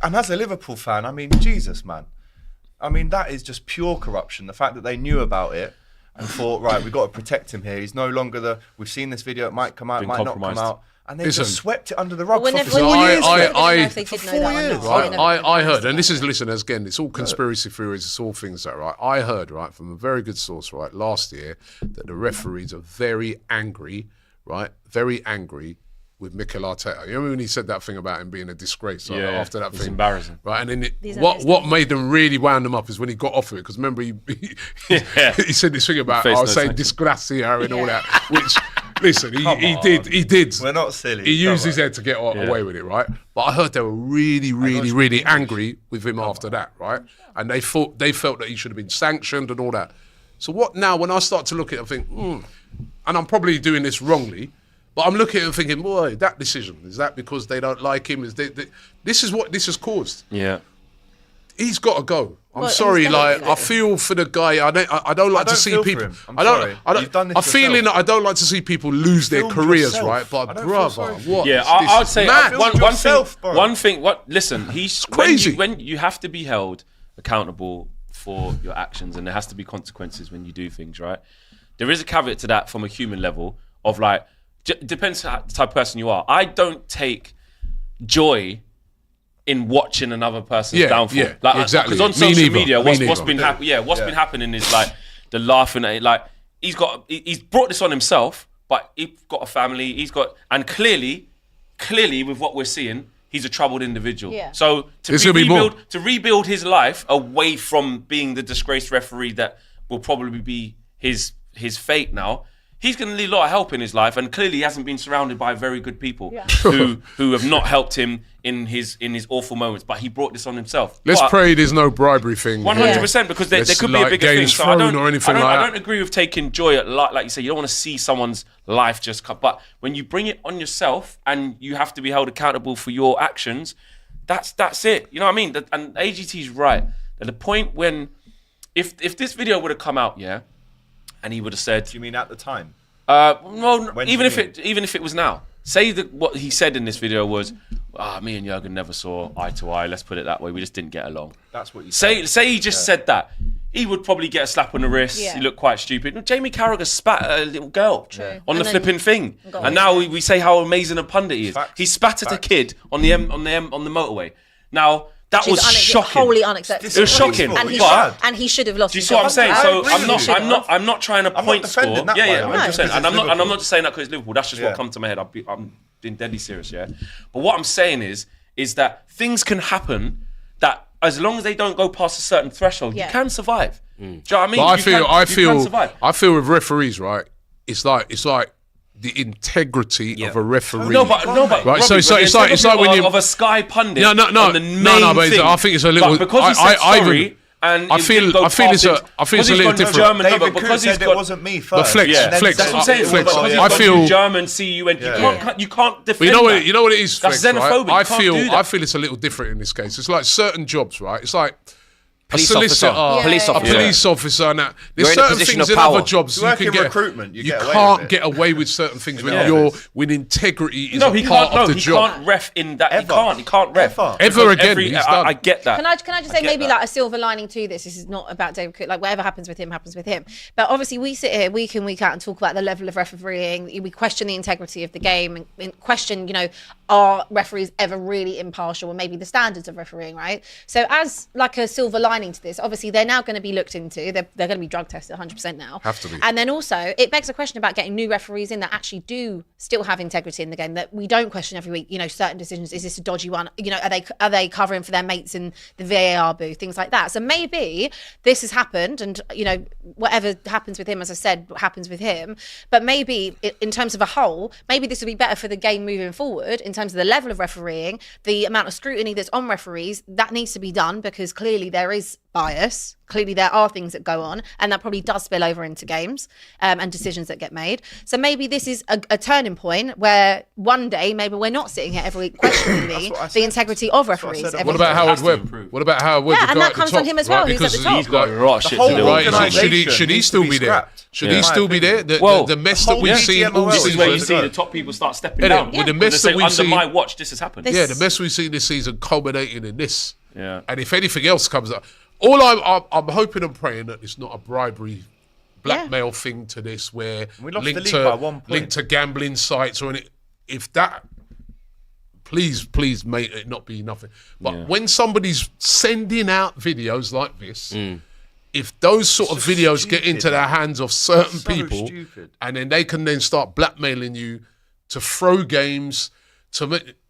And as a Liverpool fan, I mean, Jesus, man. I mean, that is just pure corruption. The fact that they knew about it and thought, right, we've got to protect him here. He's no longer we've seen this video, it might come out, it Been might not come compromised. out. And they Listen. just swept it under the rug Well, for never- 4 well, years. I- we don't know if they did for know 4 that or years. not. Right, Never I heard, understand and this is, that. listen, again, it's all conspiracy theories, it's all things that, right? I heard, right, from a very good source, right, last year, that the referees are very angry, right, very angry with Mikel Arteta. You remember when he said that thing about him being a disgrace like, Yeah, after that it's thing? embarrassing. Right, and then These are what made them really wound them up is when he got off of it, because remember he said this thing about, Face I no was saying sanction. disgracia and all that, which, listen, he did. We're not silly. He used Come his on. head to get away with it, right? But I heard they were really, really, really angry with him after that, right? And they felt that he should have been sanctioned and all that. So what now? When I start to look at it, I think, and I'm probably doing this wrongly, but I'm looking at it and thinking, boy, that decision, is that because they don't like him? This is what this has caused. Yeah. He's got to go. I'm Well, sorry, he's gotta like go. I feel for the guy. I don't like I to don't see feel for people. him. I'm sorry. You've done this I'm feeling yourself. that I don't like to see people lose their Filmed careers, yourself. right? I But don't feel brother, sorry for what? Yeah, is I this? would say Mad. Filmed yourself, bro. one thing. Listen, he's crazy. When you have to be held accountable for your actions, and there has to be consequences when you do things, right? There is a caveat to that from a human level of like, depends on the type of person you are. I don't take joy in watching another person's Yeah, downfall. yeah, Like, exactly. Because on Me social neither, media, me what's neither. been been happening is like the laughing at it. Like he's brought this on himself, but he's got a family. And clearly with what we're seeing, he's a troubled individual. Yeah. So There's gonna be more. to rebuild his life away from being the disgraced referee that will probably be his fate now, he's going to need a lot of help in his life, and clearly he hasn't been surrounded by very good people who have not helped him in his awful moments. But he brought this on himself. Let's But pray there's no bribery thing. 100%, because there Let's, could be a like, bigger thing. games So I thrown or anything like I that. don't agree with taking joy at like you say. You don't want to see someone's life just cut. But when you bring it on yourself and you have to be held accountable for your actions, that's it. You know what I mean? And AGT's right. At the point when, if this video would have come out, yeah, and he would have said, Do you mean at the time? well, When even do if you it was now. Say that what he said in this video was, me and Jurgen never saw eye to eye. Let's put it that way. We just didn't get along. That's what you Say he just said that. He would probably get a slap on the wrist. Yeah. He looked quite stupid. No, Jamie Carragher spat at a little girl on And the then flipping thing, got and away now with we say how amazing a pundit he is. Facts. He spat at a Facts. kid on the motorway. Now that Which was is shocking. wholly unacceptable. It was shocking. And he, But- and he should have lost. Do you his see what I'm job. saying? I So agree I'm with not, you. I'm not trying to not point defending score. that Yeah, by yeah, the way, 100%. because And it's I'm not Liverpool. just saying that because it's Liverpool. That's just Yeah. what come to my head. I'm being deadly serious, yeah. But what I'm saying is that things can happen that as long as they don't go past a certain threshold, Yeah. you can survive. Do you know what I mean? But You can survive. I feel with referees, right? It's like the integrity of a referee. No, but Right, Robbie, so it's but like the when integrity you of a Sky pundit. No, on the main but thing. I think it's a little. But because he said sorry, And I feel it's a little different. German, David but because Coote he's said got, it wasn't me first. But Flex, yeah, Flex, that's what I'm saying. Flex. Because he's I got feel German CUN. You can't defend. You know what it is, That's Flex, xenophobic. right? You can't do that. I feel it's a little different in this case. It's like certain jobs, right? It's like a Police solicitor, officer. Police a officer. police officer, and that. There's You're in a certain position things of in power. other jobs You you work can in get. recruitment, you get away can't with it. get away with certain things when Yeah. when integrity is No, a he part can't. of No, the he job. can't ref in that. Ever. He can't ref Ever Because again, he's done. I get that. Can I just say get maybe that. like a silver lining to this? This is not about David Coote. Like whatever happens with him, happens with him. But obviously we sit here week in, week out and talk about the level of refereeing. We question the integrity of the game and question, are referees ever really impartial and maybe the standards of refereeing, right? So as like a silver lining to this, obviously they're now going to be looked into. They're going to be drug tested 100% now. Have to be. And then also it begs a question about getting new referees in that actually do still have integrity in the game, that we don't question every week, certain decisions. Is this a dodgy one? Are they covering for their mates in the VAR booth, things like that. So maybe this has happened and, whatever happens with him, as I said, happens with him. But maybe in terms of a whole, maybe this would be better for the game moving forward in terms of the level of refereeing, the amount of scrutiny that's on referees. That needs to be done because clearly there is bias. Clearly there are things that go on and that probably does spill over into games and decisions that get made. So maybe this is a turning point where one day maybe we're not sitting here every week questioning the integrity of referees. What What about Howard has to Webb? improve. What about Howard Webb? Yeah, the and guy that at the comes top, from him as well. right? He's at the Because top. He's got a lot of shit whole to do. Right, organisation should he needs still to be be there? scrapped. Should he still be there? The mess that whole we've seen all GMOL This is where you season. see the top people start stepping Innit? down. With the Because mess they say, that we've under seen- my watch, this has happened. Yeah, the mess we've seen this season culminating in this. Yeah. And if anything else comes up, all I'm hoping and praying that it's not a bribery, blackmail thing to this where We lost the league by 1 point. linked to gambling sites or anything. If that, please may it not be nothing. But when somebody's sending out videos like this, if those sort of videos get into the hands of certain So people, stupid. and then they can then start blackmailing you to throw games,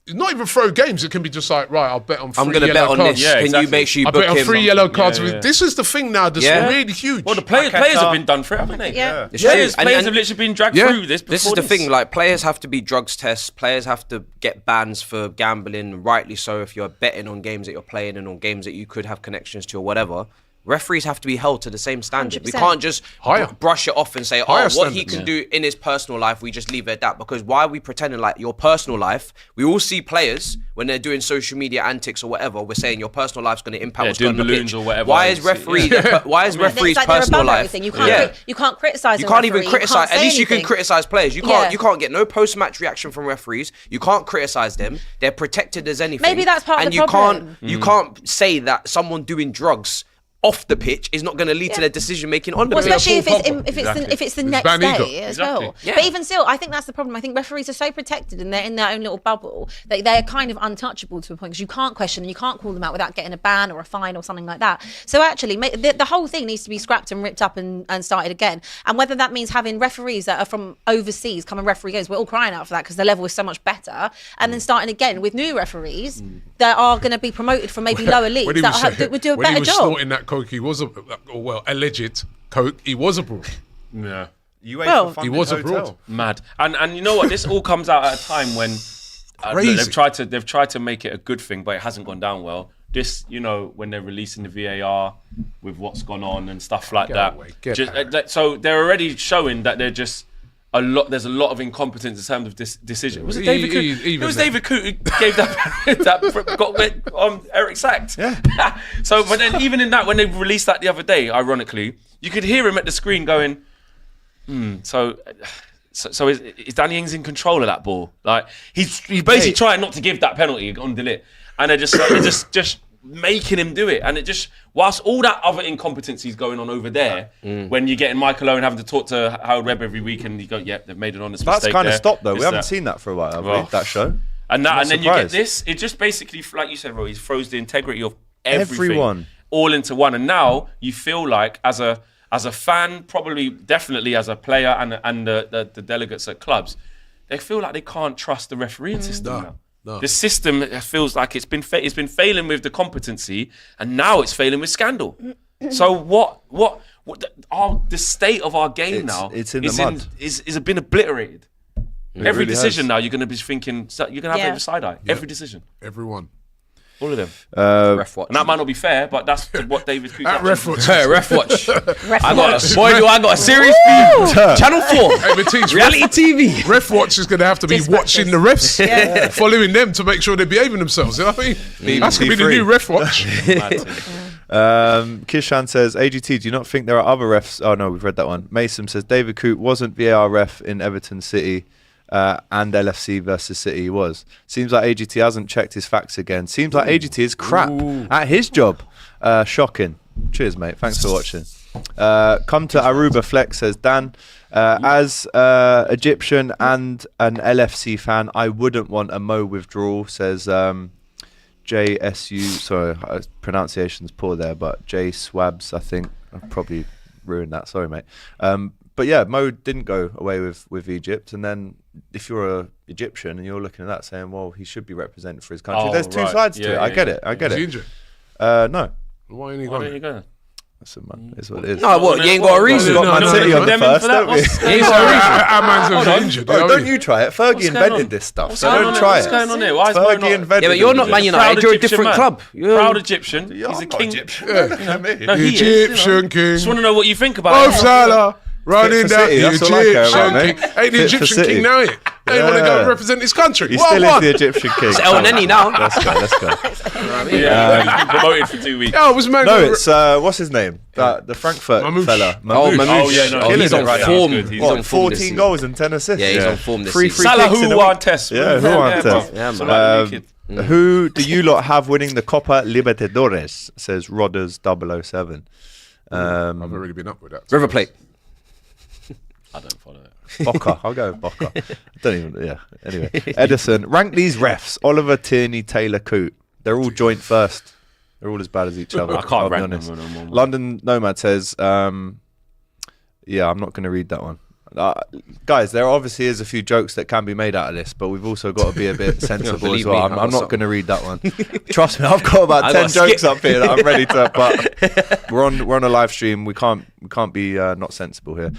not even throw games. It can be just like, right, I'll bet on 3 I'm going to bet yellow on cards. this. Yeah, Can exactly. you make sure you I book bet on him? 3 yellow cards. yeah. This is the thing now that's Yeah. really huge. Well, the players have been done for it, haven't they? Yeah. It's true. Players And- have literally been dragged Yeah. through this. This is before the thing, like players have to be drugs tests, players have to get bans for gambling, rightly so if you're betting on games that you're playing and on games that you could have connections to or whatever. Referees have to be held to the same standard. We 100%. can't just Higher. brush it off and say, Higher what he standards. can do in his personal life, we just leave it at that. Because why are we pretending like your personal life? We all see players when they're doing social media antics or whatever. We're saying your personal life's going to impact what's doing going on the balloons pitch. or whatever. Why is referees It's like they're personal above life? everything. You can't criticize. You a can't referee. even criticize. say At least you can anything. criticize players. You Yeah. can't get no post-match reaction from referees. You can't criticize them. They're protected as anything. Maybe that's part of and the you problem. you can't say that someone doing drugs off the pitch is not going to lead to their decision making on the Well, pitch. especially Paul if it's the next bad ego. day as Exactly. well. Yeah. But even still, I think that's the problem. I think referees are so protected and they're in their own little bubble that they're kind of untouchable to a point because you can't question and you can't call them out without getting a ban or a fine or something like that. So actually, the whole thing needs to be scrapped and ripped up and started again. And whether that means having referees that are from overseas come and referee games, we're all crying out for that because the level is so much better. And then starting again with new referees that are going to be promoted from maybe lower leagues that would do a when he better was job. snorting that coke, he was alleged coke. He was abroad. Yeah. Well, He was abroad. Mad. And you know what? This all comes out at a time when Crazy. they've tried to make it a good thing, but it hasn't gone down well. This, when they're releasing the VAR with what's gone on and stuff like that. away. So they're already showing that they're just there's a lot of incompetence in terms of this decision. Was it David Coote? It was David Coote who gave got Eric sacked. Yeah. So, but then even in that, when they released that the other day, ironically, you could hear him at the screen going, So is Danny Ings in control of that ball? Like he's basically trying not to give that penalty on Delit, and they're just making him do it. And it just whilst all that other incompetency is going on over there, when you're getting Michael Owen having to talk to Howard Webb every week, and you go, "Yep, they've made an honest mistake." That's kind of there. stopped though. It's We haven't that. seen that for a while, have Well, we? That show. And then you get surprised. this. It just basically, like you said, Roy, it throws the integrity of everything Everyone. all into one. And now you feel like as a fan, probably definitely as a player and the delegates at clubs, they feel like they can't trust the refereeing system now. No. The system feels like it's been failing with the competency, and now it's failing with scandal. So what the state of our game now it's in the mud. is been obliterated. Every really decision has. now you're going to be thinking you're going to have it with side eye. Every decision. Everyone. All of them. Ref watch. And that might not be fair, but that's what David Coote. At ref watch. Hey, ref watch. Ref I watch. got a series for you. Channel 4. Hey, Matisse, Reality TV. Ref watch is going to have to be Dispatches. watching the refs, following them to make sure they're behaving themselves. You know what I mean? That's going to be the new ref watch. Kishan says, AGT, do you not think there are other refs? Oh, no, we've read that one. Mason says, David Coote wasn't VAR ref in Everton City and LFC versus City. He was. Seems like AGT hasn't checked his facts again. Seems like AGT is crap at his job. Shocking. Cheers, mate. Thanks for watching. Come to Aruba Flex, says Dan. As Egyptian and an LFC fan, I wouldn't want a Mo withdrawal, says JSU. Sorry, pronunciation's poor there, but J Swabs, I think. I've probably ruined that. Sorry, mate. But yeah, Mo didn't go away with Egypt. And then if you're a Egyptian and you're looking at that saying, well, he should be represented for his country. Oh, There's two right. sides to Yeah, it. I yeah, get yeah. it. I get Is he it. injured? No. Why ain't he Why don't you gone? go? Listen, man, it's what it is. No, what? You ain't got a reason. No, Man no, City no, on the condemn him first, for that? don't we? What's- You ain't got a reason. Our man's Hold gonna on. be injured. Bro, you know what I don't mean? you try it. Fergie What's going invented on? this stuff, What's so going don't on? try What's it. going on here? Why is Mo Fergie not- invented Yeah, but you're it. not Man United. Proud You're a Egyptian different man. club. Proud Egyptian. Yeah, He's a I'm not king. Egyptian. Yeah. You know me. No, he is, you know. Egyptian king. Just want to know what you think about Oh, it. Salah. Running for down City, the that's all I care Egyptian about, king. mate. Ain't the Fit for Egyptian City. king now yet? They want to go Yeah. and represent his country. He What still is one? the Egyptian king. It's El Neni now. Let's go. Yeah, promoted for 2 weeks. Yeah, was man. No, it's what's his name? The Frankfurt Mamouche. fella. Oh, Mamouche. Oh, yeah, no, Oh, he's he's on on right now. form. He's good. He's He's What, on form this 14 season. goals and 10 assists. Yeah, he's on form this Free season. Salah kicks in who a won week. test. Yeah, who won test? Yeah, So man. like the new kid. Who do you lot have winning the Copa Libertadores? Says Rodders 007. I've already been up with that. River Plate. I don't follow it. Boca. I'll go with Boca. I don't even. Yeah. Anyway, Edison. Rank these refs: Oliver, Tierney, Taylor, Coote. They're all joint first. They're all as bad as each other. I can't I'll be rank honest. them one-on-one. London Nomad says, yeah, I'm not going to read that one. Guys, there obviously is a few jokes that can be made out of this, but we've also got to be a bit sensible Believe as well. me, I'm I've not got going to read that one. Trust me, I've got about I 10 got jokes skip. up here that I'm ready to. But we're on a live stream. We can't be not sensible here.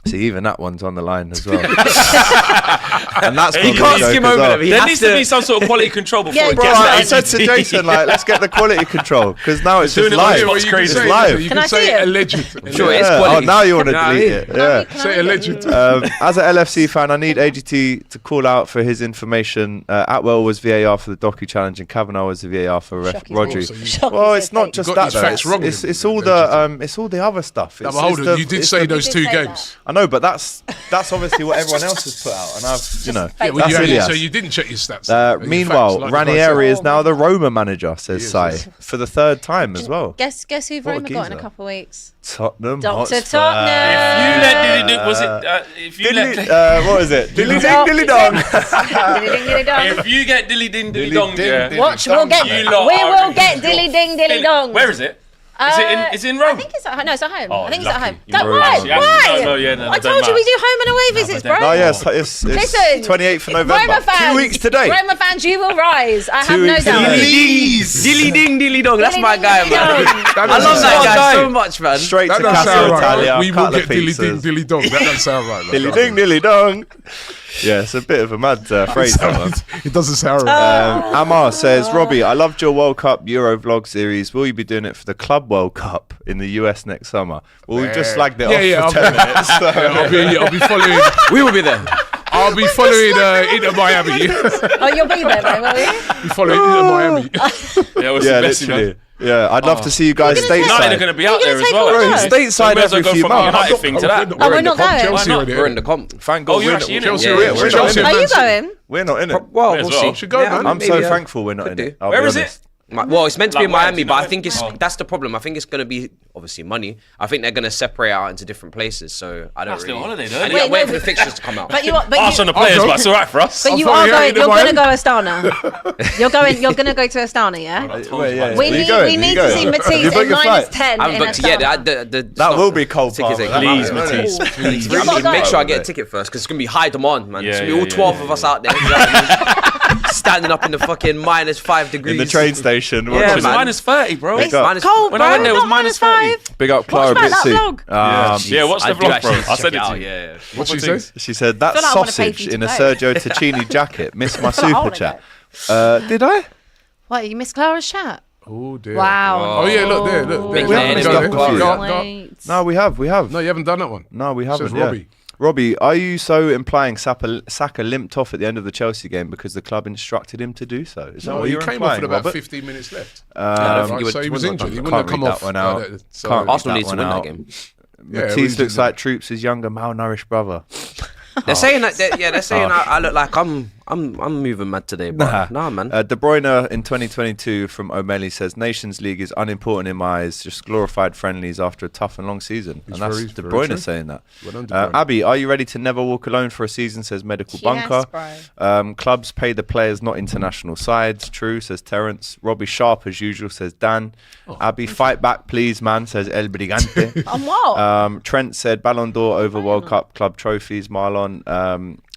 See, even that one's on the line as well. And that's He probably can't a joke skim as over well. them. He There has needs to be some sort of quality control before Yeah, it Bro, gets I to said to AGT. Jason, like, let's get the quality control because now it's Doing just it on live. the Well, It's you crazy. can say, Live. You Can can I see say it? alleged. Sure, it's Yeah. quality. Oh, now you want to Nah, delete yeah. it. Yeah. Say alleged. As an LFC fan, I need AGT to call out for his information. Atwell was VAR for the Doku challenge, and Kavanagh was the VAR for Shocking Rodri. So you- Shocking Well, it's to not say. just Got that his though. facts wrong It's then, it's all the other stuff. No, It's, but hold it's on, the- you did it's say the- those You did 2 say that. games. I know, but that's obviously what everyone else has put out, and I've Yeah, well, that's you Ilias. so you didn't check your stats. Your Meanwhile, facts, like the guy Ranieri said. is now the Roma manager, says Sai, is. for the 3rd time as well. Guess who What a Roma got in a geezer. couple of weeks? Tottenham Dr. Hotspur. Tottenham. If you let Dilly was it? If you let What is it? Dilly ding, dilly dong. if you get Dilly Ding Dilly Dilly Dong, ding, yeah. dilly Watch, we'll get. You We lot will are- get dilly ding dilly dong. Where is it? Is it in I Rome? think it's at home. No, it's at home. Oh, I think it's at lucky. home. You Don't know, why? actually, Why? no, yeah, no, I don't told you we matter. do home and away visits, bro. Oh yes, it's Listen, 28th of November. Roma fans, 2 weeks today. Roma fans, you will rise. I have 2 no weeks doubt. today. Dilly ding, dilly dong. That's Dilly my ding, guy, dilly man. dong. That I doesn't love that sound guy right. so much, man. Straight That to doesn't Casa sound right. Italia. We will couple get of dilly ding, pizzas. dilly dong. That doesn't sound right. man. Dilly ding, dilly dong. Yeah, it's a bit of a mad phrase. That one. It doesn't sound right. Amar says, Robbie, I loved your World Cup Euro vlog series. Will you be doing it for the Club World Cup in the US next summer? Well, we just slagged it Yeah, off for 10 minutes. So. I'll be following. We will be there. I'll be following Inter Miami. Oh, you'll be there, though, will you? be following Inter Miami. Yeah, what's Yeah, the best, literally. Yeah, I'd love to see you guys United are stateside. going to be out Are you there gonna as take well. all Bro, of actually. stateside So we may as well every go few from a months. United thing to that. Oh, we're not going. Chelsea Why are not? there. We're in the comp. Thank God Oh, you're we're actually in it? Chelsea Yeah, are yeah, in it. we're We're not Chelsea in Are it. you Man going? We're not in it. Well, May as we'll well. see. We should go, man. I'm maybe, so yeah. thankful we're not Could in do. it. I'll Where be is honest. it? Well, it's meant to be in Like, where? Miami, but I think Oh. that's the problem. I think it's going to be obviously money. I think they're going to separate out into different places. So I don't That's really. still holiday, though, I isn't need it? to wait for the fixtures to come out. But you are. But Us on you, the players, go. but it's all right for us. but you thought are you going. hated You're going to Miami. go Astana. You're going. You're going to go to Astana, yeah. Wait, yeah. We Are you need. going? We Are need you to going? see You Matisse book in your flight? -10 I in haven't booked Astana. yet. That will be cold. Tickets Palmer. ain't come Please, out. Matisse. Please, You've got to make go. sure I get a ticket first because it's going to be high demand, man. It's Yeah, going to be all yeah, 12 yeah, of us out there. You know what I mean? Standing up in the fucking -5 degrees. In the train station. Yeah, It was man. -30, bro. Big up. Minus- Cold, When bro. I went there, it was not -5. Big up Clara Watch back that Bitsy. vlog. Yeah, watch the I do vlog, bro. actually I'll send check it to out, you. yeah. What she say? She said, that feel like I wanna pay for sausage you in to a go. Sergio Tacchini jacket. Missed my I super wanna chat. Did I? What, you missed Clara's chat? Oh dear. Wow. Oh yeah, look there. Big We haven't man. stuff Go with there. you. Go. No, we have. No, you haven't done that one. No, we haven't. Says yeah. Robbie. Robbie, are you so implying Saka limped off at the end of the Chelsea game because the club instructed him to do so? Is that No, what he you're came off implying, with about Robert? 15 minutes left. think So he was injured. He wouldn't Can't have come read off. that one out. So- Can't read Arsenal that needs to one win that out. game. Yeah, Matisse we looks did like Troops' younger, malnourished brother. They're saying that. They're saying I look like I'm moving mad today. But nah, man. De Bruyne in 2022 from O'Malley says Nations League is unimportant in my eyes, just glorified friendlies after a tough and long season. It's and that's very- De very Bruyne true. saying that. Well done, De Bruyne. Abby, are you ready to never walk alone for a season, says Medical Yes, Bunker. bro. Clubs pay the players, not international sides. True, says Terence. Robbie Sharp, as usual, says Dan. Abby, fight back, please, man, says El Brigante. On what? Trent said Ballon d'Or over World Cup club trophies. Marlon,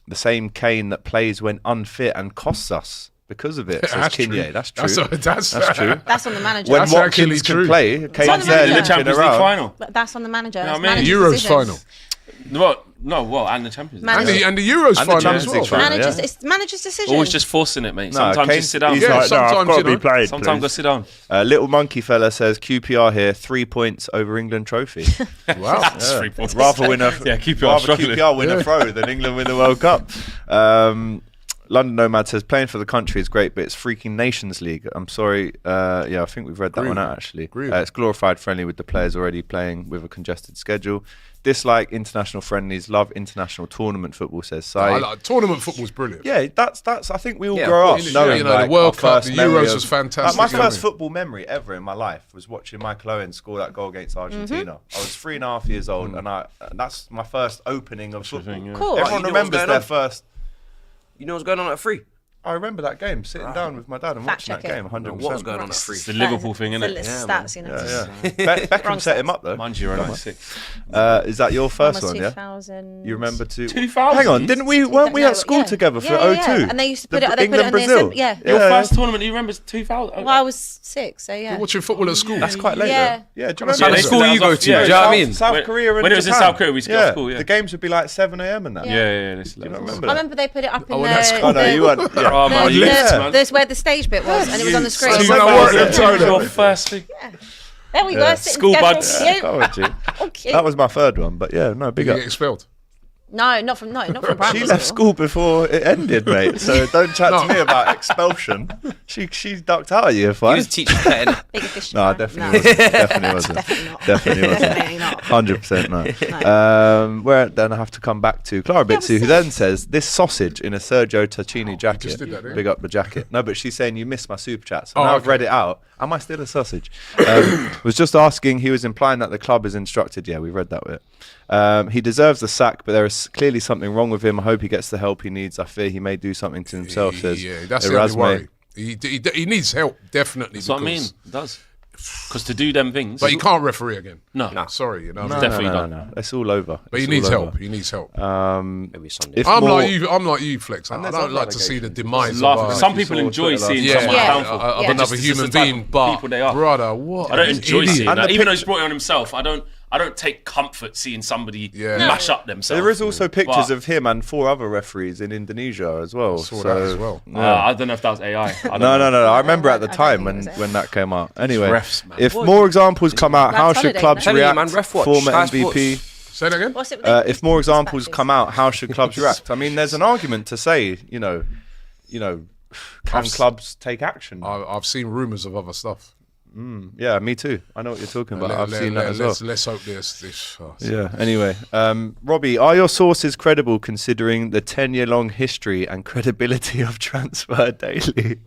the same Kane that plays when unfit and costs us because of it, says That's Kinye. true. That's true. That's true. That's on the manager. When That's actually Watkins can true. play, on the Kane's manager. there The limping Champions League around. final. But that's on the manager. know That's what I mean? manager's Euros decisions. final. And the Champions League. Manager- And the Euros And the final Champions as League well. final. Managers, yeah. it's the manager's decision. Always just forcing it, mate. No, Sometimes Kane's- just sit down. he's Yeah, like, no, I've sometimes, got you to be know. played. Sometimes go please. sit down. Little Monkey fella says QPR here, 3 points over England trophy. Wow. That's 3 points. Rather win a Yeah, QPR rather struggling. QPR win a throw than England win the World Cup. London Nomad says playing for the country is great, but it's freaking Nations League. I'm sorry. I think we've read that Agree. one out actually. Agree. It's glorified friendly with the players already playing with a congested schedule. Dislike international friendlies. Love international tournament football, says Sai. Tournament football's brilliant. Yeah, that's. I think we all Yeah, grow of up course. knowing You know, like, the World our Cup, first the memory Euros of- was fantastic. Like, my memory. first football memory ever in my life was watching Michael Owen score that goal against Argentina. I was 3.5 years old, and that's my first opening of football. thing, yeah. Cool. Everyone You know what's remembers going their on? first. You know what's going on at 3? I remember that game, sitting down with my dad and Fact watching that check it. game. 100%. What was going on at 3? It's the Liverpool thing, isn't It's it? the stats, you know. Beckham Wrong set him stats. up though. Mind you, you're only 6. Is that your first Almost one? Yeah. 2000. You remember to 2000? Hang on, didn't we? Weren't we No, at school yeah. together for Yeah, 02? yeah. And they used to put The it. They put it on England, their Brazil. yeah. Your Yeah. first tournament, you remember 2000? Well, I was 6, so yeah. You're watching football at school. That's quite late. Yeah. Though. Yeah. Do you What remember? kind of school that you was go off- to? yeah, Do you know what I mean? South Korea and when it was in Japan. South Korea, we used to go to school, yeah. The games would be like 7 a.m. and that. Yeah. This Do you not is remember I that? remember they put it up in Oh, that's the. cool. Oh no, you weren't. Yeah. Oh, man, you lift, man. There's where the stage bit was, and it was on the screen. So you know what? Your first thing. There we go. Yeah. Sitting School together, buds. all cute. Go on, G. All cute. That was my third one, but yeah, no, big Did you up. get expelled? No, not from primary She left school before it ended, mate. So don't chat to me about expulsion. She ducked out of year You 5. was teaching pet, innit? Bigger fish. No, definitely wasn't. Definitely wasn't. Definitely not. Definitely wasn't. Definitely not. 100% no. Where then I have to come back to Clara Bitsu, who then says this sausage in a Sergio Tacchini jacket. just did that, didn't Big up the jacket. No, but she's saying you missed my super chats. Oh, And I've okay. read it out. Am I still a sausage? Was just asking. He was implying that the club is instructed. Yeah, we read that bit. He deserves the sack, but there is clearly something wrong with him. I hope he gets the help he needs. I fear he may do something to himself. Says Yeah, that's the only Erasme. worry. He needs help, definitely. That's what I mean. because- It does. Because to do them things. But he can't referee again. No. Sorry, you know. No, Definitely no, not. no. It's all over. But he It's needs all help. over. He needs help. Maybe Sunday. If I'm more- like you, Flex. I there's don't other like to see the allegations. demise Laugh, of, because some people saw enjoy Twitter seeing last someone Yeah. downfall. of Yeah. another Just human the type being. of But people they are. brother, what? I don't an enjoy idiot. seeing And that. the Even though pic- he's brought it on himself, I don't take comfort seeing somebody Yeah. mash up themselves. There is also pictures But- of him and 4 other referees in Indonesia as well. saw so, that as well. I don't know if that was AI. I don't know. No. I remember at the I don't time think it was it. when that came out. Anyway, refs, man. if more examples come out, how Lads should holiday, clubs no? Telling you, react? man, ref watch, Former Sky MVP. Say that again. What's it? If more examples come out, how should clubs react? I mean, there's an argument to say, you know, can clubs take action? I've seen rumours of other stuff. Yeah, me too. I know what you're talking about. I've seen that as well. Let's hope this. Yeah. Anyway, Robbie, are your sources credible considering the 10-year-long history and credibility of Transfer Daily?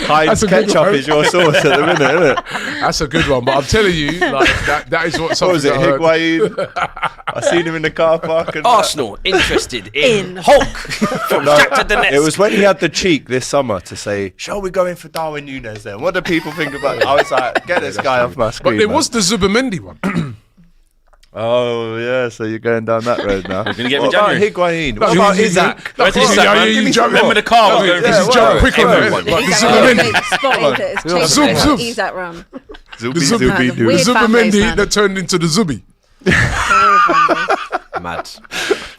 Heinz a good Ketchup one. is your source at the minute, isn't it? That's a good one. But I'm telling you, like that is what something. What was it, I heard. Higuain? I seen him in the car park. And Arsenal interested in Hulk from Shakhtar Donetsk. It was when he had the cheek this summer to say, "Shall we go in for Darwin Núñez then?" What do people think about it? I was like, "Get this guy off my screen." But there man. was the Zubamendi one. Oh yeah, so you're going down that road now. gonna get What me about January? What about Isaac? Where's Is Isaac, that- man? you Give me joke- some- Remember the car was going This is Yeah, Joe well, quick on everyone. that. But the He's Zubamendi. Spot Zoom, zoom. He's that run. Zubi, Zub- Zubi, The Weird fan base, Zubamendi man. that turned into the Zubi. Mad.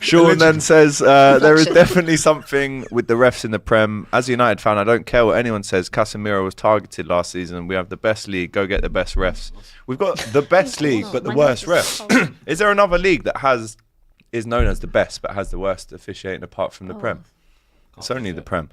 Sean then says, there is definitely something with the refs in the Prem. As a United fan, I don't care what anyone says. Casemiro was targeted last season. We have the best league. Go get the best refs. We've got the best league, but the worst refs. Is there another league that is known as the best, but has the worst officiating apart from the Prem? It's only the Prem.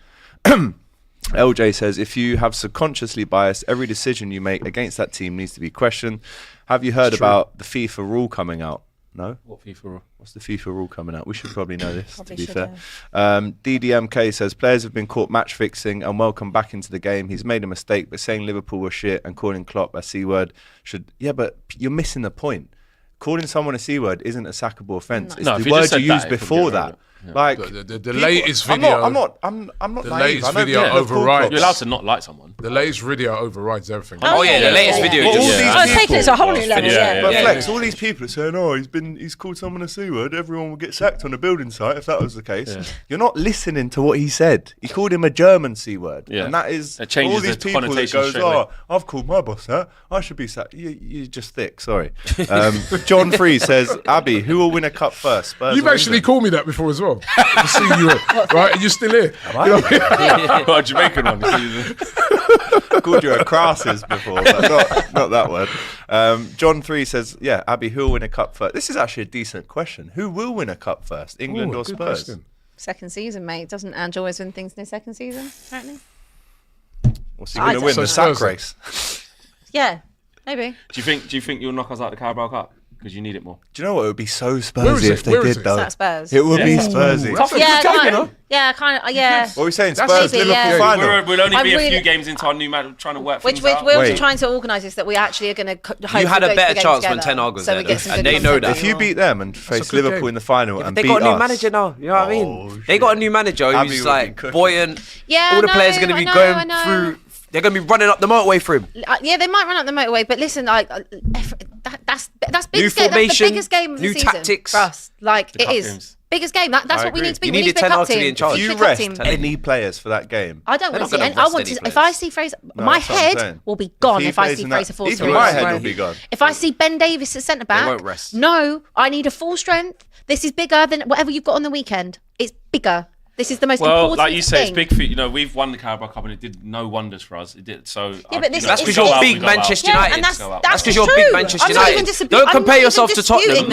LJ says, if you have subconsciously biased, every decision you make against that team needs to be questioned. Have you heard about the FIFA rule coming out? No? What FIFA rule? What's the FIFA rule coming out? We should probably know this, to be fair. DDMK says, players have been caught match fixing and welcome back into the game. He's made a mistake, but saying Liverpool were shit and calling Klopp a C-word should... Yeah, but you're missing the point. Calling someone a C-word isn't a sackable offence. It's the word you used before that. Yeah. Like the latest video. I'm not. The latest video overrides. You're allowed to not like someone. The latest video overrides everything. The latest video. It's taking it to a whole new level. But Flex, all these people are saying, he's called someone a C-word. Everyone will get sacked on a building site if that was the case. Yeah. You're not listening to what he said. He called him a German C-word, and that is all these people that goes, I've called my boss that. I should be sacked. You're just thick. Sorry. John Free says, Abby, who will win a cup first? Spurs. You've actually called me that before as well. To see you, right? You're still here. Am I? Got a Jamaican one. I called you a crasses before, but not that word. John 3 says, Abby, who will win a cup first? This is actually a decent question. Who will win a cup first, England or Spurs? Question. Second season, mate. Doesn't Ange always win things in his second season, apparently? What's he going to win? The sack race? Yeah, maybe. Do you think you'll knock us out the Carabao Cup? Because you need it more. Do you know what? It would be so Spursy if they did, though. Spurs. It would be Spursy. Yeah. What are we saying? Spurs, maybe, Liverpool final? We'll only be a few games into our new match, trying to work things out. We're trying to organise this, that we actually are going to You had a better chance when Ten Hag was there, and they know that. If you beat them and face Liverpool in the final and beat us... They got a new manager now, you know what I mean? They got a new manager who's like buoyant. All the players are going to be going through... They're going to be running up the motorway for him. Yeah, they might run up the motorway, but listen, like that's big. New formation, that's the biggest game of the new season tactics for us. Like it is games. Biggest game. That's what we need to be. You We need need to be a Ten Hag cup to be team. in charge. If you rest any players for that game... I don't want to see. I want to. any If I see Fraser, my head will be gone. If I see Fraser Forster. Even my head will be gone. If I see Ben Davies at centre back, won't rest. no, I need a full strength. This is bigger than whatever you've got on the weekend. It's bigger. This is the most important thing. Well, like you say, it's big for we've won the Carabao Cup and it did no wonders for us. It did so. But this that's because you're big Manchester United. And that's because you're big Manchester United. Don't compare yourself to Tottenham.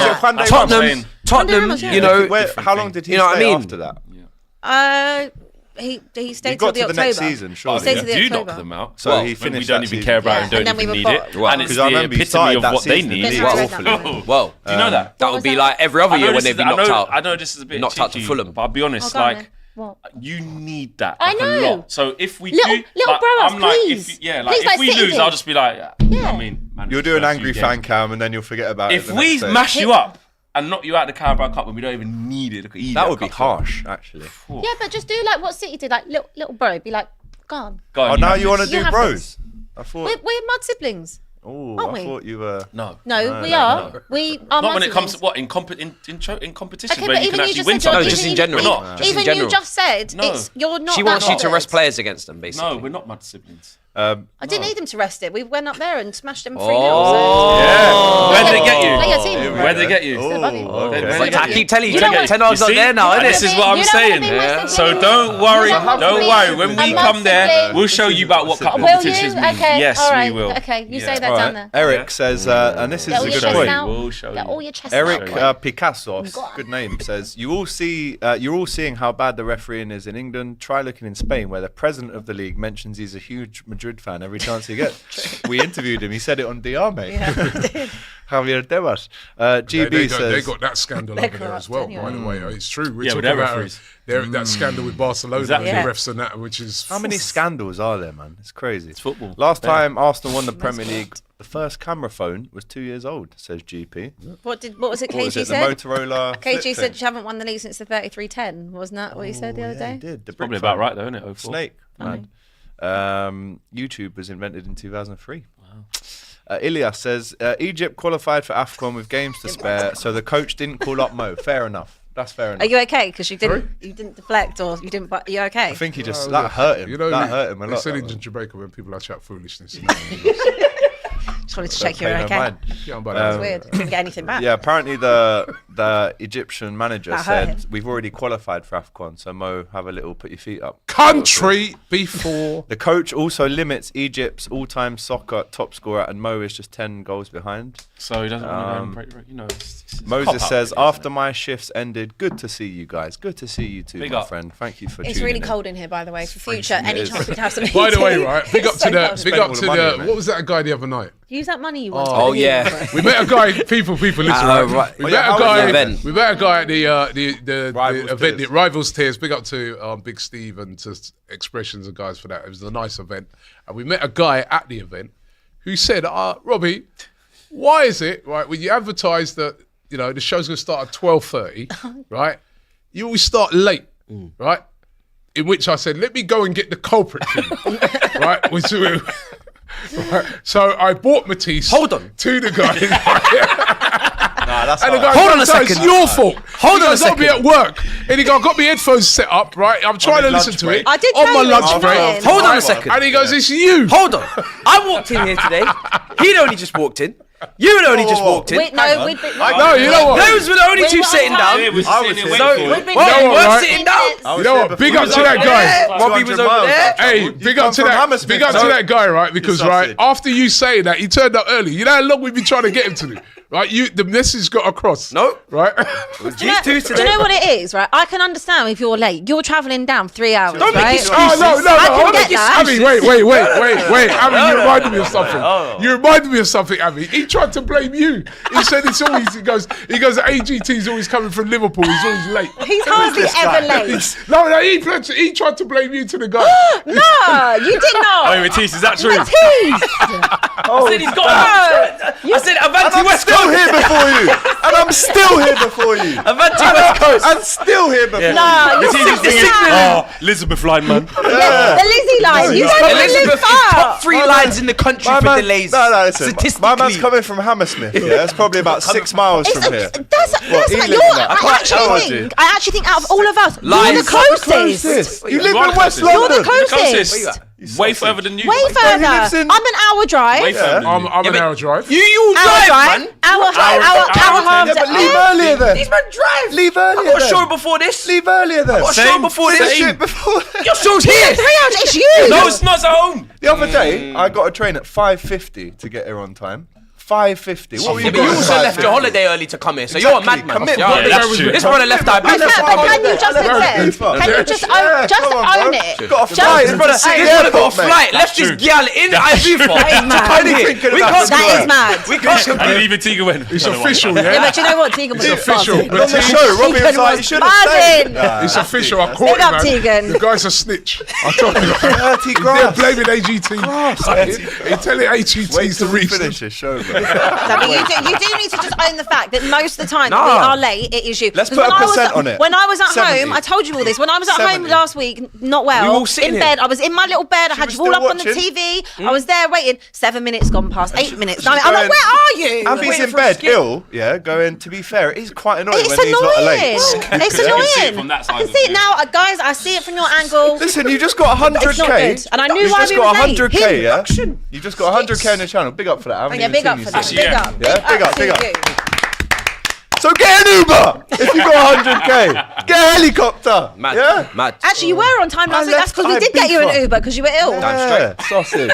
Tottenham. You know, how long did he stay after that? He stayed got till to the the next October. season, surely. Stayed till the Do October. knock them out. So he when we finished don't that even season. care about Yeah, it and and then don't we even were need it. bought. And it's Because I the remember he epitome started of that what they season need. and did did that. awfully. well, Do you know that? that would be like every other year when they've been knocked out. I know this is a bit Knocked out to cheeky, Fulham. but I'll be honest, go on like then. What? you need that. I like, a know. lot. So if we Little do, bro, I'm like, please. if please, Like if we City lose, did. I'll just be like, I mean, man, You'll do an it's angry a few fan games. cam and then you'll forget about it. If the we next day. mash you up and knock you out the Carabao Cup when we don't even need it, That would be harsh, actually. Yeah, but just do like what City did, like little bro, be like, gone. Go on, Oh, you now have you want to this. You do have bros? I thought... We're mud siblings. Oh, aren't I we? thought you were... No. No, we are. We are. Not when it comes to siblings. what in competition Okay, where but you can even you actually just win said something. No, just in general. We're not. Just in Even general. you just said No. you're not. She that wants you to bothered. rest players against them, basically. No, we're not mud siblings. I didn't need them to rest it. We went up there and smashed them 3-0. Oh. Where did they get you? Play your team. Where did they get you? Like, I keep telling you, You know what? Ten Hag's You not see? there now, isn't This it? is what I'm You don't wanna saying. be my sibling. So don't worry. You don't want to Don't be worry. When a we mud come there, sibling. we'll show you about what cup Will you? competitions mean. Okay. Yes, all right. we will. Okay, you say that All down right. there. Eric says, and this is Get all a your good chest point. out. We'll show Get you. all your chest Eric out. Picassos, good name, says you're all seeing how bad the refereeing is in England. Try looking in Spain, where the president of the league mentions he's a huge Madrid fan every chance he gets. We interviewed him. He said it on DR, mate. Javier Tebas. GB says they got that scandal over there as well. By the way, it's true. We're talking about that scandal with Barcelona and the refs and that, which is how many scandals are there, man? It's crazy. It's football. Last time Arsenal won the Premier League, the first camera phone was 2 years old, says GP. What was it? What was KG it? The said. Motorola. KG flip said thing. you haven't won the league since the 3310. Wasn't that what he said the other day? He did. The Probably brick about phone. right though, isn't it? 04. Snake. Man. YouTube was invented in 2003. Wow. Ilyas says Egypt qualified for AFCON with games to spare, so the coach didn't call up Mo. Fair enough. That's fair enough. Are you okay? Because you didn't deflect or you didn't. Are you okay? I think he just that hurt him. You know, that hurt him a they lot. said in Jamaica when people are chat foolishness. Do Just wanted to check you're Pay no okay. mind. Yeah, I'm about It's that. weird. Couldn't get anything back. Yeah, apparently the Egyptian manager That hurt said him. we've already qualified for AFCON, so Mo, have a little put your feet up. Country before. The coach also limits Egypt's all-time soccer top scorer, and Mo is just 10 goals behind. So he doesn't want to go and break. It's Moses cop-out, says, really, isn't after my shifts ended, good to see you guys. Good to see you too, Big my up. friend. Thank you for It's tuning really in. cold in here, by the way. For future, freezing. any It chance is. we can have some By the way, heating. right? Big up It's to so the. cold. Big up all to the money, the. man. What was that guy the other night? Use that money you want. Oh, yeah. We met a guy. People, listen. right. We Oh, met yeah, a how was guy. the event? We met a guy at the Rivals event. Tears. Rivals Tears. Big up to Big Steve and to Expressions and guys for that. It was a nice event, and we met a guy at the event who said, "Robbie, why is it right when you advertise that the show's going to start at 12:30, right? You always start late, right?" In which I said, "Let me go and get the culprit for you," right? Right. So I bought Matisse. Hold on. To the guy. Nah, that's And the hard. guy Hold on a goes, "No, it's second. your fault." Hold He on a goes, "I'll be second. at work." And he goes, "I've got my headphones set up, right? I'm trying to his listen lunch to break. it I did on tell my you lunch it's break." annoying. Hold on a second. And he goes, "It's you." Hold on. I walked in here today. He'd only just walked in. You had only just walked in. Wait, no, we'd been. No, you know what? Those were the only We two were sitting on down. time. Yeah, we're I sitting was there here. waiting for We've it. been Well, there. you know what, We're right? sitting down. I was You know there what? Big before up you to got that there. guy. Robbie was 200 over miles, there. that's Hey, all. big You up to come from that. Hammersmith, Big up to so- that guy, right? Because right sausage. after you saying that, he turned up early. You know how long we've been trying to get him to do, right? The message got across. No. Right? These two Do you today. know what it is, right? I can understand if you're late. You're travelling down 3 hours, Don't make right? excuses. Oh no! I can hold get on. that. Abby, wait! Abby, you reminded me of something. You reminded me of something, Abby. He tried to blame you. He said it's always. He goes. AGT's always coming from Liverpool. He's always late. He's hardly ever late. No, he tried to blame you to the guy. No, you did not. Wait, Matisse, is that true? Matisse. I said he's got. I said And Avanti I'm West still Coast. here before you. And I'm still here before you. Avanti West Coast. I'm still here before you. No, you're Matisse is so thinking, bad. Elizabeth line, man. Yeah, the Lizzie line. You don't even live Elizabeth is far. top 3 lines in the country for delays. No, listen. Statistically. My man's coming from Hammersmith. Yeah, it's probably about 6 miles from here. That's he like lives in that. I actually think out of all of us, you're Lies. the closest. You live You are in West closest. You're London. the closest. Way further than you. Way further. lives in- I'm an hour drive. Way further than I'm you. an hour drive. You Hour drive, drive. man. Hour Hour half. Yeah, but leave earlier then. These men drive. Leave I earlier got a show then. before this. Leave earlier then. Got a show before This this. shit before. Your show's here. 3 hours. It's you. No, it's not at home. The other day, I got a train at 5:50 to get here on time. 5:50. What were Yeah, you but you doing? also left your holiday early to come here, so you're a Exactly. madman. Commit, Yeah, brother. that's true. This brother left our Can business to come you here. just accept? Can you just own it? Got a Just flight. This brother, own this it. brother got a Airport, mate. flight, left his true. gal in Ibiza That is to mad. come here. Thinking We about can't That is mad. We can't And compete. even Tiga went. It's official, Yeah, yeah? but you know what? Tegan was It's official. buzzing. But on the show, Robbie was Tegan like, you was should have stayed. buzzing. It's official. I caught Big up, him, man. Tegan. The guy's a snitch. I told you. 30 They're grand. blaming AGT. He's telling Wait AGT's the till we reason. finish this show, bro. No, but you do need to just own the fact that most of the time that we Nah. are late, it is you. Let's 'Cause put a when I was percent at- on it. When I was at 70. home, I told you all this. When I was at 70. home last week, not We well, all sitting in bed, here. I was in my little bed. I had was you all still up on the watching? TV. I was there waiting. 7 minutes gone past. 8 minutes. I'm like, going- where are you? Abby's waiting in for a bed, skip. ill, yeah, going, to be fair, it is quite annoying It's when he's not late. annoying. It's can see it annoying. from that I side can of see it it. now, guys. I see it from your angle. Listen, you just got 100k. It's not good. And I knew you why just we got were late. 100k, Him. yeah? You just got 100k on the channel. Big up for that. I haven't Yeah, even big seen up you for that. since. Big Yeah. up. Yeah, big up, to big up. you. So get an Uber if you got 100k. Get a helicopter. Mad. Yeah? Mad. Actually, you were on time last week. That's because we did get you an Uber because you were ill. Yeah, sausage.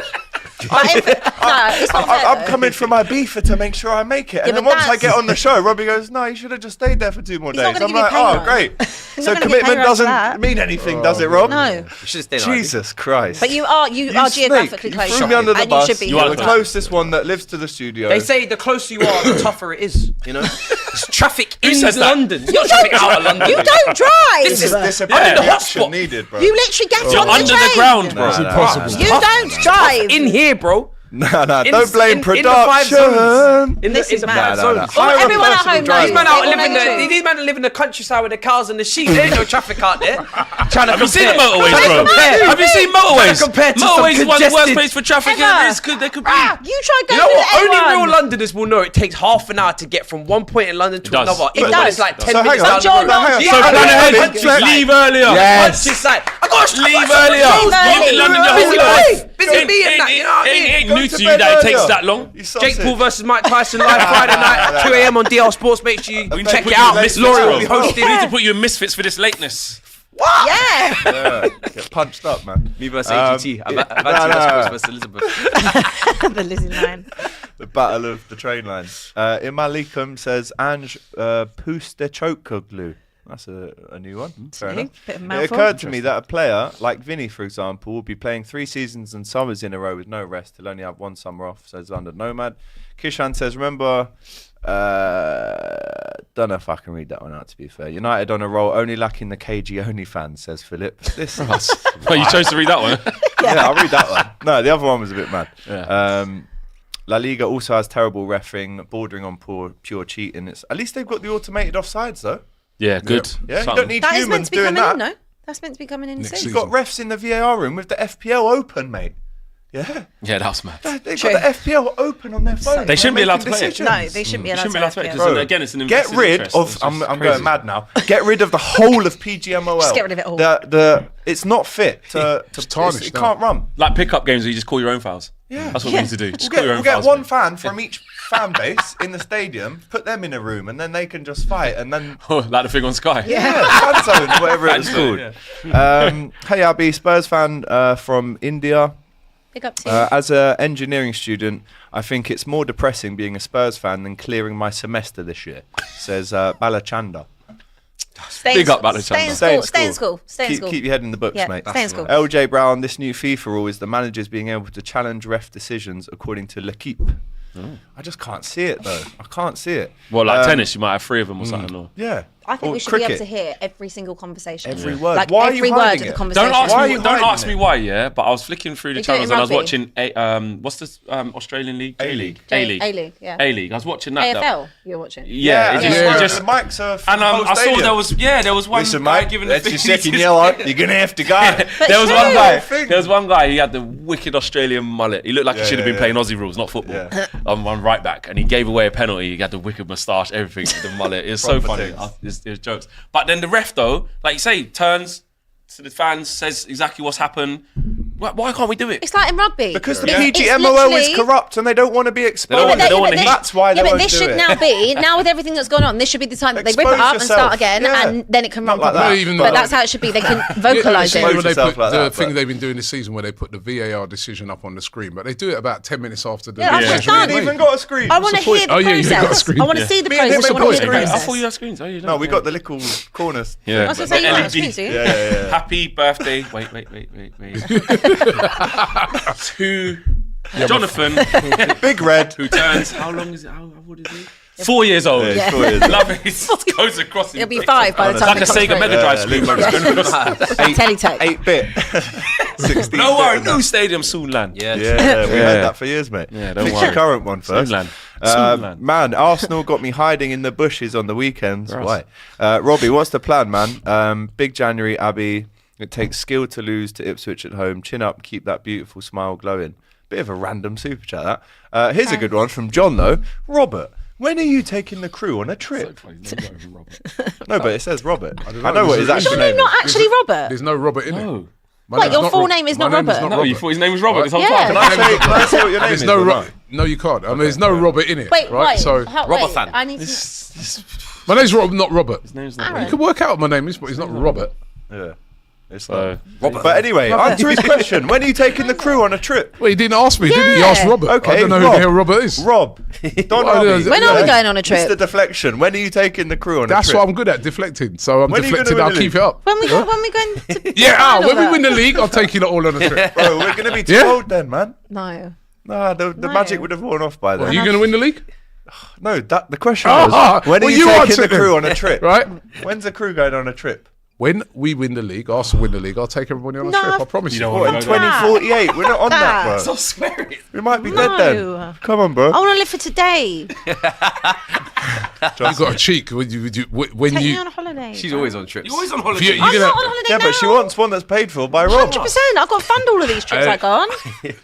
No, it's not fair, I'm though. coming from Ibiza to make sure I make it. And Yeah, then but once I that's- get on the show, Robbie goes, no, you should have just stayed there for 2 more He's not days. gonna I'm give you like, pay oh, rise. great. He's So not gonna give commitment pay rise for doesn't that. mean anything, does it, Rob? No. You should have stayed on Jesus Christ. But you are geographically You close. threw me under the and bus. you should be You are here. the the closest one that lives to the studio. They say the closer you are, the tougher it is. You know, it's traffic in says that? London. It's not traffic out of London. You don't drive. This is disciplinary I'm in the action hotspot. needed, bro. You literally get You're on the under train. the ground, bro. Nah, nah, impossible. nah, You don't drive. in here, bro. Nah, In- don't blame in the 5 production. zones. In This the is 5 mad. zones. Well, I'm a everyone at personal home driver. knows. These men They out all living know the truth. these men live in the countryside with the cows and the sheep. There ain't no traffic out there. Trying to Have you seen the compare. motorways, Trying to bro? compare. Have you seen motorways? Compare to some Motorways is one of the worst congested- places for traffic. Ever. There could be. You try You going know to what? the Only A1. real Londoners will know it takes half an hour to get from one point in London to does. another. It Even when does. it's like 10 So minutes hang down on. the But road. you're not- Yeah, So I plan know. ahead. Leave earlier. Countryside. I got Leave earlier. Leave You've been in London your whole life. busy being that, you know what I mean? Ain't Go new to to you bed that it takes earlier. that long. You Jake sausage. Paul versus Mike Tyson live Friday night, 2 a.m. on DL Sports. Make sure you check put it you out. in Miss Misfits, Laurie bro. will be hosting. We need to put you in Misfits for this lateness. Yeah. Yeah, get punched up, man. Me versus AGT. I've had no. versus Elizabeth. The Lizzie line. The battle of the train lines. Imalikum says Ange Postecoglou. That's a new one. Fair enough. Bit of It mouthful. occurred to me that a player like Vinny, for example, will be playing 3 seasons and summers in a row with no rest. He'll only have 1 summer off, says London Nomad. Kishan says, remember, don't know if I can read that one out, to be fair. United on a roll, only lacking the KG only fans, says Philip. This is... Oh, you chose to read that one. Yeah, I'll read that one. No, the other one was a bit mad. Yeah. La Liga also has terrible reffing, bordering on pure cheating. At least they've got the automated offsides, though. Yeah, good. Yeah, you Something. don't need That is meant humans to be doing coming that. in, no? That's meant to be coming in Next soon. season. You've got refs in the VAR room with the FPL open, mate. Yeah. Yeah, that was mad. They've True. got the FPL open on their phone. They shouldn't be allowed to play it. Decisions. No, they shouldn't be allowed Shouldn't be to. allowed to play it Yeah. because again, it's an Get invested rid interest. of. It's I'm just going crazy. mad now. Get rid of the whole of PGMOL. Just get rid of it all. It's not fit to tarnished it now. can't run. Like pickup games where you just call your own fouls. Yeah. That's what we need to do. Just call your We'll own get fouls. one mate. fan from each fan base in the stadium, put them in a room, and then they can just fight. And then Like the thing on Sky. fan zones, whatever it was Fan called. zone, Hey, Abbi, Spurs fan from India. Big up to you. As an engineering student, I think it's more depressing being a Spurs fan than clearing my semester this year, says Balachanda. Big up, Balachanda. Stay in school. Keep your head in the books, Yeah, mate. stay in school. LJ Brown, this new FIFA rule is the managers being able to challenge ref decisions according to L'Equipe. I just can't see it, though. I can't see it. Well, like tennis, you might have 3 of them or something. Or... Yeah. I think Or we should be able cricket. to hear every single conversation. Every word. Like Why are every you word hiding of the it? conversation. Don't ask Why are me. you Don't hiding ask me it? why. Yeah, but I was flicking through the We do it channels in and I was rugby. watching. What's this Australian league? A-League. A-League. Yeah. A-League. I was watching that. AFL, you're watching. Yeah. and It the just. mics are And I saw stadium. there was one Listen, guy mate, giving the that's your thing. second yellow. You're going to have to go. There was true. one guy. Thing. There was one guy. He had the wicked Australian mullet. He looked like he should have been yeah. playing Aussie rules, not football. Yeah. One right back, and he gave away a penalty. He had the wicked moustache, everything with the mullet. It was so Proper funny. things. It was jokes. But then the ref, though, like you say, turns to the fans, says exactly what's happened. Why can't we do it? It's like in rugby. Because the It's PGMOL is literally- corrupt and they don't want to be exposed. They don't want to this- hit. That's why they but won't this do should it. now be, now with everything that's gone on, this should be the time that they rip Expose it up and yourself. start again, Yeah. and then it can run Not like properly. that. No, even But though- that's how it should be. They can Yeah, vocalise you see it. when they yourself put like the that, thing but- they've been doing this season where they put the VAR decision up on the screen, but they do it about 10 minutes after the Yeah, that's decision. just done. You haven't even got a screen. I want to hear the Oh, yeah, you got a process. screen. I want to Yeah. see the Me and him process. I were want to hear the talking. I process. thought you had screens. Oh, you don't. No, we got the little corners. Yeah. I was going to say, you The want LED. screens, do you? Yeah. Happy birthday. Wait. To Jonathan, Big Red. who turns, how long is it? How old is he? 4 years old. Yeah, Yeah. 4 years. Love it. It goes across. It'll be 5 by the It's time like a it comes Sega Mega Drive screen. Teletype. 8-bit. 16 No worry, bit. new stadium soon land. Yeah. Yeah, we Yeah. had that for years, mate. Yeah, don't Fix worry. your current one first. Soon land. Man, Arsenal got me hiding in the bushes on the weekends. Gross. Why? Robbie, what's the plan, man? Big January, Abbi. It takes skill to lose to Ipswich at home. Chin up, keep that beautiful smile glowing. Bit of a random super chat, that. Here's a good one from John, though. Robert, when are you taking the crew on a trip? No, but it says Robert. I know what his actual Your name name not is. actually Robert? There's no Robert in it. No. My Wait, name's your not full Rob- name is my not name is Robert? No, you thought his name was Robert this whole Yeah. time. Can I say what your name There's is? no or Robert. No, you can't. I mean, there's no Robert in it. Wait, right? wait. So Robert fan. I need to... my name's Rob, not Robert. His name's not Aaron. You can work out what my name is, but it's not Robert. Yeah. It's So, not. But anyway, answer his question. When are you taking the crew on a trip? Well, he didn't ask me, did he? He Yeah. asked Robert. Okay, I don't know who Rob. the hell Robert is. Rob, Don Well, Robbie. when are we going on a trip? Mr. Deflection. When are you taking the crew on a That's trip? what I'm good at, deflecting. So I'm When are you gonna deflecting. win I'll the keep league? it up. When we going to... Yeah, when we Final win the vote. league, I'm taking it all on a trip. Bro, we're going to be too Yeah? old then, man. No. Nah, the No. magic would have worn off by then. Are you going to win the league? No, the question Ah, was, when are well, you you taking answer the then. crew on a trip? Right? When's the crew going on a trip? When we win the league, Arsenal win the league, I'll take everybody on a No. trip. I promise you. don't What, in wanna go 2048? We're not on that, bro. stop swearing. We might be No. dead then. Come on, bro. I want to live for today. You've got a cheek when you Take me on a holiday. She's always on trips. You're always on holiday. You're I'm gonna not on holiday Yeah, now. but she wants one that's paid for by Rob. 100%. I've got to fund all of these trips I go on.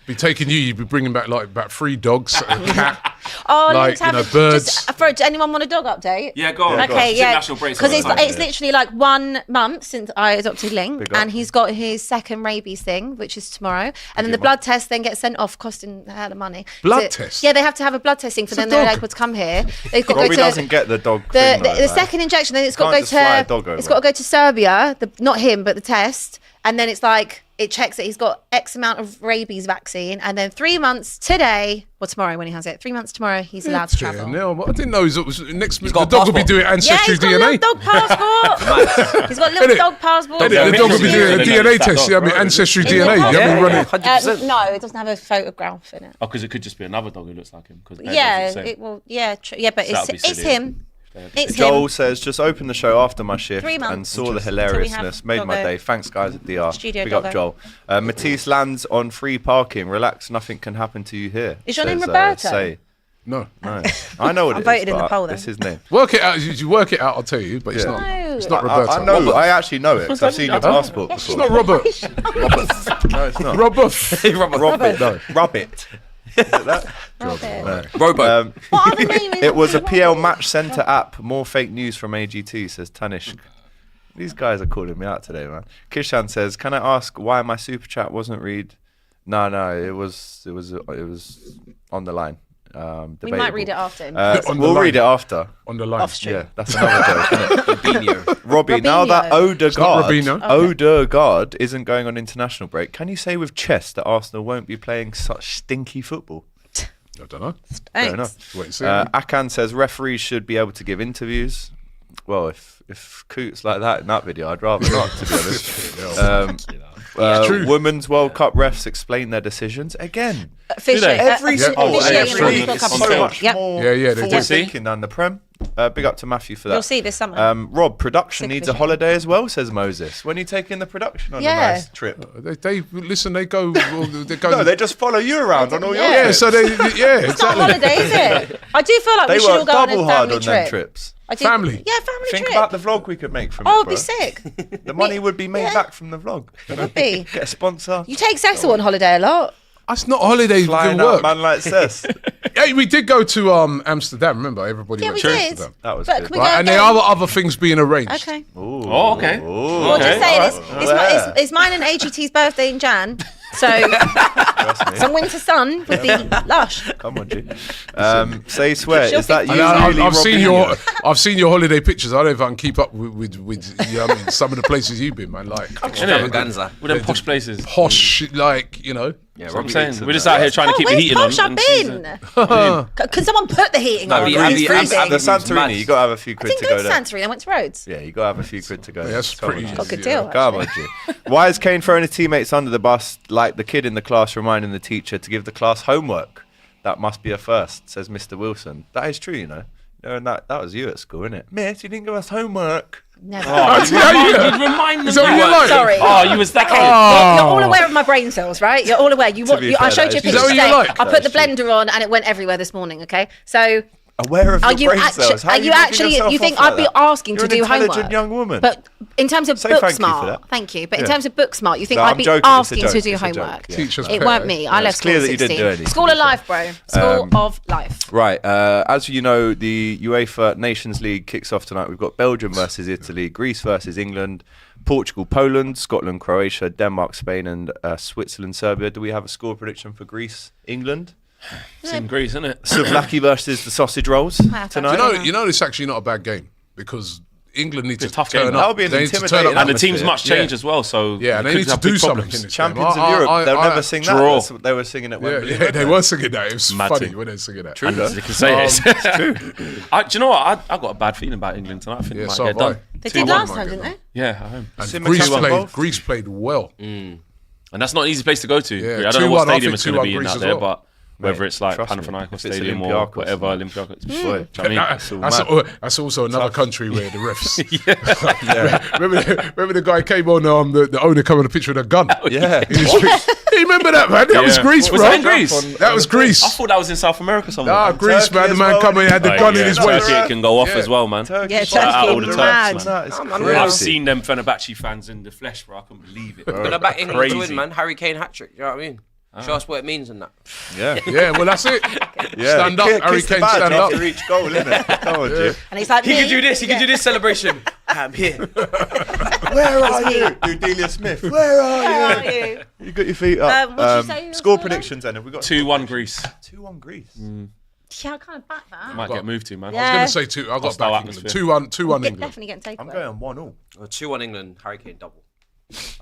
be taking you. You'd be bringing back like about 3 dogs, a cat. Oh, Like, let's have you know, it. birds. Does anyone want a dog update? Yeah, go on. Yeah, go on. Okay, It's yeah, international breaks because all it's the time. it's literally like 1 month since I adopted Link, Big up. and he's got his second rabies thing, which is tomorrow, and then the blood test then gets sent off, costing a hell of money. Blood So- test? Yeah, they have to have a blood testing for It's a them. They're dog. able to come here. They've got to Robbie go to doesn't get the dog the, thing, though, the second injection. Then it's got to Can't go just fly a to dog over. it's got to go to Serbia. Not him, but the test, and then it's like it checks that he's got X amount of rabies vaccine, and then 3 months today or tomorrow when he has it. 3 months tomorrow, he's allowed to travel. No, I didn't know it was next month. The got a dog will be passport. doing Yeah, ancestry he's got a little DNA. dog passport. He's got a little Innit? dog passport. The dog will be doing a DNA test. Yeah, I mean ancestry DNA. You have me running. 100%. No, it doesn't have a photograph in it. Oh, because it could just be another dog who looks like him. 'cause hair Yeah, does the same. it will. Yeah, yeah, but So that'd be it's silly. him. It's Joel him. says, just opened the show after my shift 3 months. and saw the Until we have hilariousness. Made my doggo. day. Thanks, guys at DR. Studio Big up, doggo. Joel. Matisse lands on free parking. Relax, nothing can happen to you here. Is your name says, Roberto? Say. No. No. I know what I it is. voted in the but poll then. It's his name. Work it out. You work it out. I'll tell you, but it's Yeah. not. No. It's not Roberto. I know. I actually know it because I've seen your passport It's before. not Robert. No, it's not. Robert. Robert, no. Robert. Robo. What other name is It was a PL Match Center app. More fake news from AGT, says Tanishq. These guys are calling me out today, man. Kishan says, "Can I ask why my super chat wasn't read?" No, it was on the line. We might read it after him. On the We'll line. read it after. On the line. Off stream. Yeah, that's another joke, isn't it? Robinho. Robbie, now that not Odegaard Robinho. isn't going on international break, can you say with chess that Arsenal won't be playing such stinky football? I don't know. Fair Thanks. enough. Wait and see. Akan says referees should be able to give interviews. Well, if Coote's like that in that video, I'd rather not, to be honest. True. Women's World Cup refs explain their decisions again. Officiate. Every Yeah. single officiating every on league the is Cup so of much Yep. more Yeah, they do. forward thinking than the Prem. Big up to Matthew for that. You'll see this summer. Rob, production Sick needs a officiating. holiday as well, says Moses. When are you taking the production on Yeah. a nice trip? They listen. They go. They go. No, they just follow you around on all your yeah. trips. So they. Yeah. It's not a holiday, is it? I do feel like They we should all work go on a double hard family on trip. them trips. I do, Family. Yeah, family Think trip. about the vlog we could make from Oh, it, it'd be bro. sick. The money would be made Yeah. back from the vlog. It would be. Get a sponsor. You take Cecil on holiday a lot. That's not a holiday. Flying Good out, work. man like Cess. Hey, we did go to Amsterdam. Remember, everybody Yeah, went we to did. Amsterdam. That was But good. can we Right, go and there again? are other things being arranged. Okay. Ooh. Oh, okay. Ooh. Well, just saying, Yeah. it's mine and AGT's birthday in Jan. So Trust me. some winter sun would be lush. Come on, G. Say swear. She'll Is that be- you? I've seen Robinho? I've seen your holiday pictures. I don't know if I can keep up with you know what I mean, some of the places you've been, man. Like Extravaganza. With them posh places. posh, like you know. Yeah, That's what I'm Robbie saying. needs to We're just know. out here trying to keep the where's heating on. posh I've and she's, been? Can someone put the heating No, on? but It's Abbi- freezing. Abbi- The Abbi's Santorini, mad. you got to have a few I quid didn't to go go to there. Santorini. I went to Rhodes. Yeah, you got to have a few quid to go there. that's Come on, pretty. G. Got a good deal. Come on, G. Why is Kane throwing his teammates under the bus like the kid in the class reminding the teacher to give the class homework? That must be a first, says Mr. Wilson. That is true, you know. And that was you at school, isn't it? Miss, you didn't give us homework. Never. You remind Is them. that what you like? Sorry. Oh, you was that kid. You're all aware of my brain cells, right? You're all aware. be I fair, showed you a that is picture true. Is that what today. you like? I That put the is true. blender on and it went everywhere this morning. Okay, so Aware of are your you brain actually? cells. How Are are you making actually? yourself You think off like I'd be that? asking You're to do an intelligent homework? young woman. But in terms of Say book thank you for smart, that. thank you. But in Yeah. terms of book smart, you think No, I'd I'm be joking, it's a asking joke, to do it's a joke, homework? yeah. Teacher's It pet, weren't eh? me. I it's left clear school that you at didn't do 16. anything, School to of be life, bro. School of life. Right, as you know, the UEFA Nations League kicks off tonight. We've got Belgium versus Italy, Greece versus England, Portugal, Poland, Scotland, Croatia, Denmark, Spain, and Switzerland, Serbia. Do we have a score prediction for Greece, England? It's in Greece, isn't it? Souvlaki versus the sausage rolls Wow, tonight. You know, it's actually not a bad game because England need to It's a tough turn game. up. That'll be an They need to turn intimidating up. And the teams atmosphere. must change Yeah. as well. So Yeah, and they could need to have do big something problems. in this Champions game. of Europe, they'll never sing that. draw. That's what they were singing at Wembley. Yeah, weren't they were singing that. It was Mad funny thing. when they were singing that. True, And though. you can say it. It's true. Do you know what? I got a bad feeling about England tonight. I think Yeah, they might so get have I. done. They 2-1. did last might time, get didn't done. they? Yeah, at home. And Simmer Greece Simmer played. both. Greece played well. And that's not an easy place to go to. Yeah, I don't know what 2-1, I stadium think it's going to 2-1 be in Greece out as there, well. but whether it's like trust me, Panathinaikos if it's Stadium or Olympiacos, whatever, man. Olympiacos. Boy, Do you know what I mean? That's also another country where the refs. Remember the guy came on, the owner came on a picture with a gun. Yeah. You remember that, man? That was Yeah. Greece, Was bro. that in Greece? That was Greece. I thought that was in South America somewhere. Ah, Greece, Turkey man. The as man well. come in, had the gun in his Turkey, waist. it can go off Yeah. as well, man. Yeah, Shout out all Turkey, the mad. Turks, That is I'm crazy. real. I've seen them Fenerbahce fans in the flesh, bro. I couldn't believe it. But I back England to Crazy. win, man. Harry Kane hat trick. You know what I mean? Show us what it means and that. Yeah. Yeah, well, that's it. Yeah. Stand up, Harry Kiss the Kane, badge stand up. after each goal, innit? Come on, G. And he's like, He me? could do this. He could do this celebration. I'm here. Where are you? Do Delia Smith. Where Where are are you? you? You got your feet up. What'd you say your Score score predictions, then. Have we got 2-1 Greece. 2-1 Greece. Yeah, I kind of back that. Might get moved to, man. I was going to say 2. I got Hostile back England. atmosphere. 2-1 England. Definitely getting taken. I'm going 1-1. 2-1 England. Harry Kane double.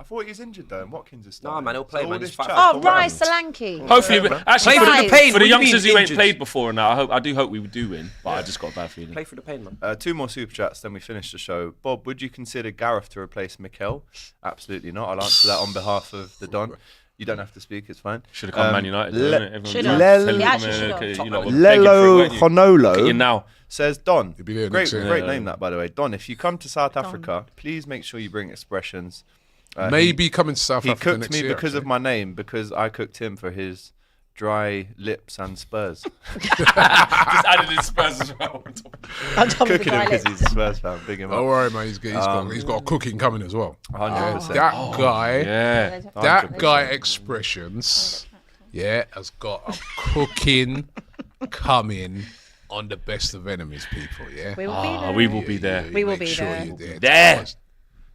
I thought he was injured though, and Watkins is starting. Nah, man, he'll play, all man. this He's fine. chat Oh, for Rise what? Solanke. Hopefully, actually, Play for through the, the pain. for the What do you youngsters mean who ain't injured? played before, now I do hope we do win, but I just got a bad feeling. Play through the pain, man. 2 more super chats, then we finish the show. Bob, would you consider Gareth to replace Mikel? Absolutely not. I'll answer that on behalf of the Don. You don't have to speak, it's fine. Should have come Man United. Le- Everyone Should've. telling He him, actually should've. okay, Top you know, man. begging for it, Lelo weren't you? Look at you Honolo now. says, Don, He'll be there great next year. great name that, by the way. Don, if you come to South Africa, please make sure you bring expressions. Maybe coming to South He Africa cooked next me year, because of actually. my name, because I cooked him for his dry lips and Spurs. Just added in Spurs as well. On top of the Cooking him because toilet. he's a Spurs fan. Big him Don't up. worry, man. He's got a cooking coming as well. 100%. That guy, Yeah. that guy expressions, has got a cooking coming on the best of enemies, people. Yeah. We will be there. We will be there. We will Make be sure there. you're there. There.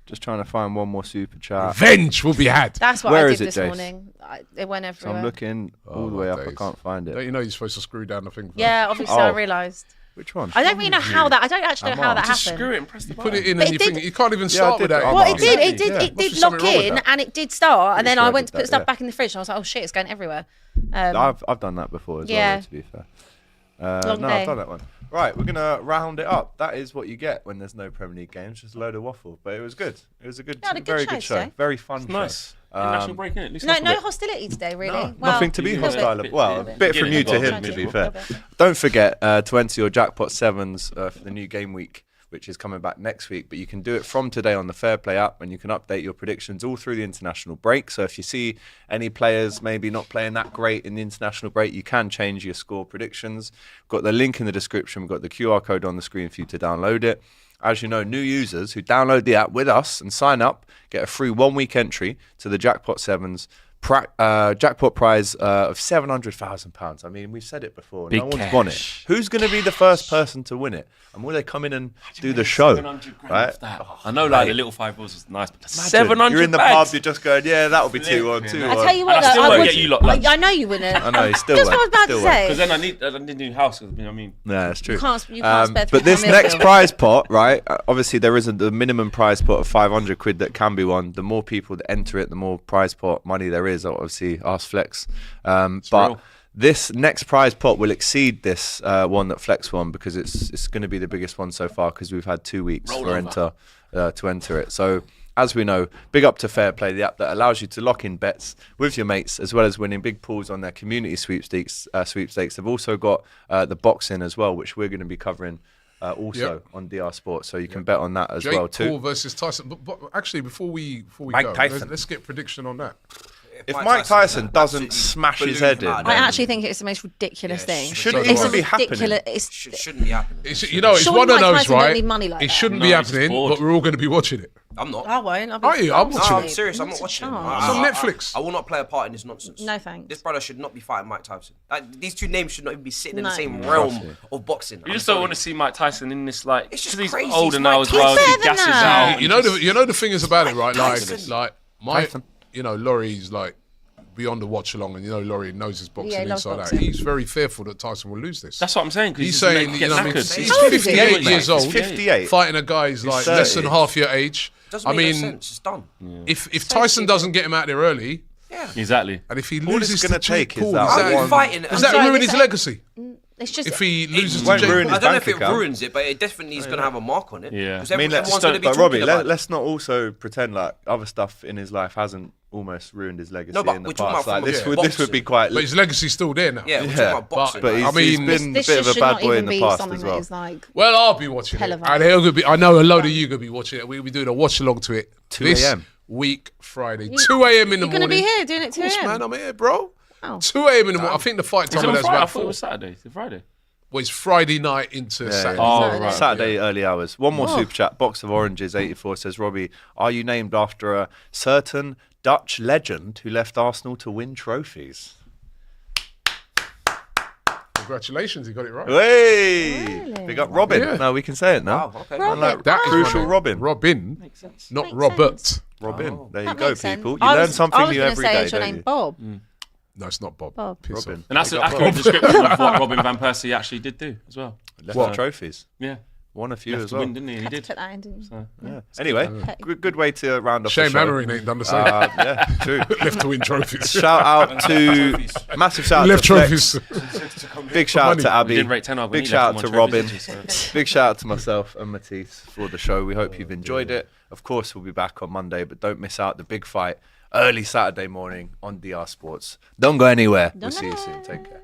Just trying to find one more super chat. Revenge will be had. That's what Where I is did it, this Jace? morning. It went So everywhere. I'm looking all the my way up. I days. can't find Don't it. you know you're supposed to screw down the thing? First? Yeah, obviously I Oh. realised. Which one? I don't really know how that. I don't actually know how that Just happened. screw it and press the Put button. it in But and it you think did- you can't even I start did with that. that. Well, Oh, it did. It exactly. did. Yeah. It Must be did something lock wrong with in that. and it did start, and then sure I I went did to put that, stuff yeah. back in the fridge, and I was like, "Oh shit, it's going everywhere." I've done that before as Yeah. well, to be fair. Long No, day. I've done that one. Right, we're going to round it up. That is what you get when there's no Premier League games, just a load of waffle. But it was good. It was a good, Yeah, had a good very show good show. today. Very fun show. Nice. International break, innit? At least that's a No bit. hostility today, really. No, Well, nothing to be a little hostile. bit. Well, a Bit. bit from you to Beginning him, of to the be bit. fair. Little bit. Don't forget to enter your Jackpot 7s for the new game week, which is coming back next week. But you can do it from today on the Fairplay app, and you can update your predictions all through the international break. So if you see any players maybe not playing that great in the international break, you can change your score predictions. Got the link in the description. We've got the QR code on the screen for you to download it. As you know, new users who download the app with us and sign up get a free 1-week entry to the Jackpot 7s. Jackpot prize of £700,000. I mean, we've said it before. Big no one's won it. cash. Who's going to be the first person to win it? And will they come in and do the show? 700 grand Right? off that. I know, like the little 5 balls was nice, but the Imagine, 700 You're in the bags. pub, you're just going, yeah, that'll be 2-1, 2-1. I tell you And what, I still though, won't would- get you lot lunch. I know you wouldn't. I know, you still Just what I won't. was about Still to won't. say. Because then I need a new house. I mean, Yeah, that's true. You can't spare But this £3 next meal. prize pot, right? Obviously, there isn't the minimum prize pot of 500 quid that can be won. The more people that enter it, the more prize pot money there is. Obviously, ask Flex. But real. this next prize pot will exceed this one that Flex won because it's going to be the biggest one so far because we've had 2 weeks to enter it. So. As we know, big up to Fairplay, the app that allows you to lock in bets with your mates as well as winning big pools on their community sweepstakes. They've also got the boxing as well, which we're going to be covering on DR Sport. So you can bet on that as well Jake Paul too. versus Tyson. But actually, before we Mike go, Tyson. let's get prediction on that. If Mike Tyson doesn't smash his head in, I actually think it's the most ridiculous thing. shouldn't So It's do even I. be happening. ridiculous. It's Shouldn't be happening. It's Surely one of Mike those, Tyson don't right? need money like It that. shouldn't No, be he's just happening, bored. but we're all going to be watching it. I'm not. I won't. I'll be Are you? I'm No, watching I'm it. serious. I'm Not not a watching. chance. It's on Netflix. I will not play a part in this nonsense. No thanks. This brother should not be fighting Mike Tyson. These two names should not even be sitting in the No. same realm of boxing. you just don't want to see Mike Tyson in this, like, It's just because he's crazy. older He's now Mike as well. Tyson. He gasses He's better out. than You know the thing is about it, right? Tyson. Like my, Laurie's like beyond the watch along, and Laurie knows his boxing Yeah, he loves inside out. boxing. He's very fearful that Tyson will lose this. That's what I'm saying. Because He's saying, getting you know, what I mean, knackered. he's How old is he? 58 years He's old, 58. fighting a guy who's like less than 30. half your age. Doesn't I make no mean, sense. It's done. if Tyson doesn't get him out there early, Yeah. Exactly. and if he All it's loses gonna to Jake take is Paul, that does Are you one- fighting? does I'm that sorry, ruin this his ain't- legacy? It's just. If he loses to won't Jake ruin Paul? I don't know bank if it account. ruins it, but it definitely is going to have a mark on it. Yeah. Because I mean, everyone's let's going to be but talking Robbie, about it. let's not also pretend like other stuff in his life hasn't almost ruined his legacy No, but in the we're talking past. about Like, from a this would be quite. But his legacy's still there now. Yeah, we're talking Yeah, about boxing. but I he's mean, been a This bit of just a should bad not boy in even the be past something as that well. is like. Well, I'll be watching it. Televised. And it'll be, I know a load of you going to be watching it. We'll be doing a watch along to it 2 this a.m. week, Friday. 2 a.m. in the You're going to morning. be here doing it 2 Of course, a.m. man, I'm here, bro. Wow. 2 a.m. in the morning. I think the fight Is time it on is Friday? I about thought it 4. was Saturday. Is it Friday? Well, it's Friday night into Saturday. Oh, Saturday. right. Saturday early hours. One more super chat. Box of Oranges 84 says, Robbie, are you named after a certain Dutch legend who left Arsenal to win trophies? Congratulations, he got it right. Hey! Really? Big up Robin. Yeah. No, we can say it now. Wow, okay. Robin. Like, That is crucial my name. Robin. Robin, Makes sense. not Makes Robert. sense. Robin. There you That go, makes sense. people. You I learn was- something I was new gonna every say, day, is your don't name you? Bob? No, it's not Bob. Bob. Piss Robin. off. And that's an Big up accurate Bob. description of what Robin Van Persie actually did do as well. Left What? the trophies. Yeah. Won a few Left as to well. win, didn't he? And he Had to did. put that in, didn't you? So, Yeah. Anyway, good way to round off Shame the show. Hammering ain't done the same. Yeah, true. Left to win trophies. Shout out to massive shout out Left to Flex. trophies. Big shout out to We Abby. didn't rate 10 when Big he shout out left to him on trophies, Robin. did you? So- Big shout out to myself and Matisse for the show. We hope you've enjoyed it. Of course, we'll be back on Monday, but don't miss out the big fight early Saturday morning on DR Sports. Don't go anywhere. We'll see you soon. Take care.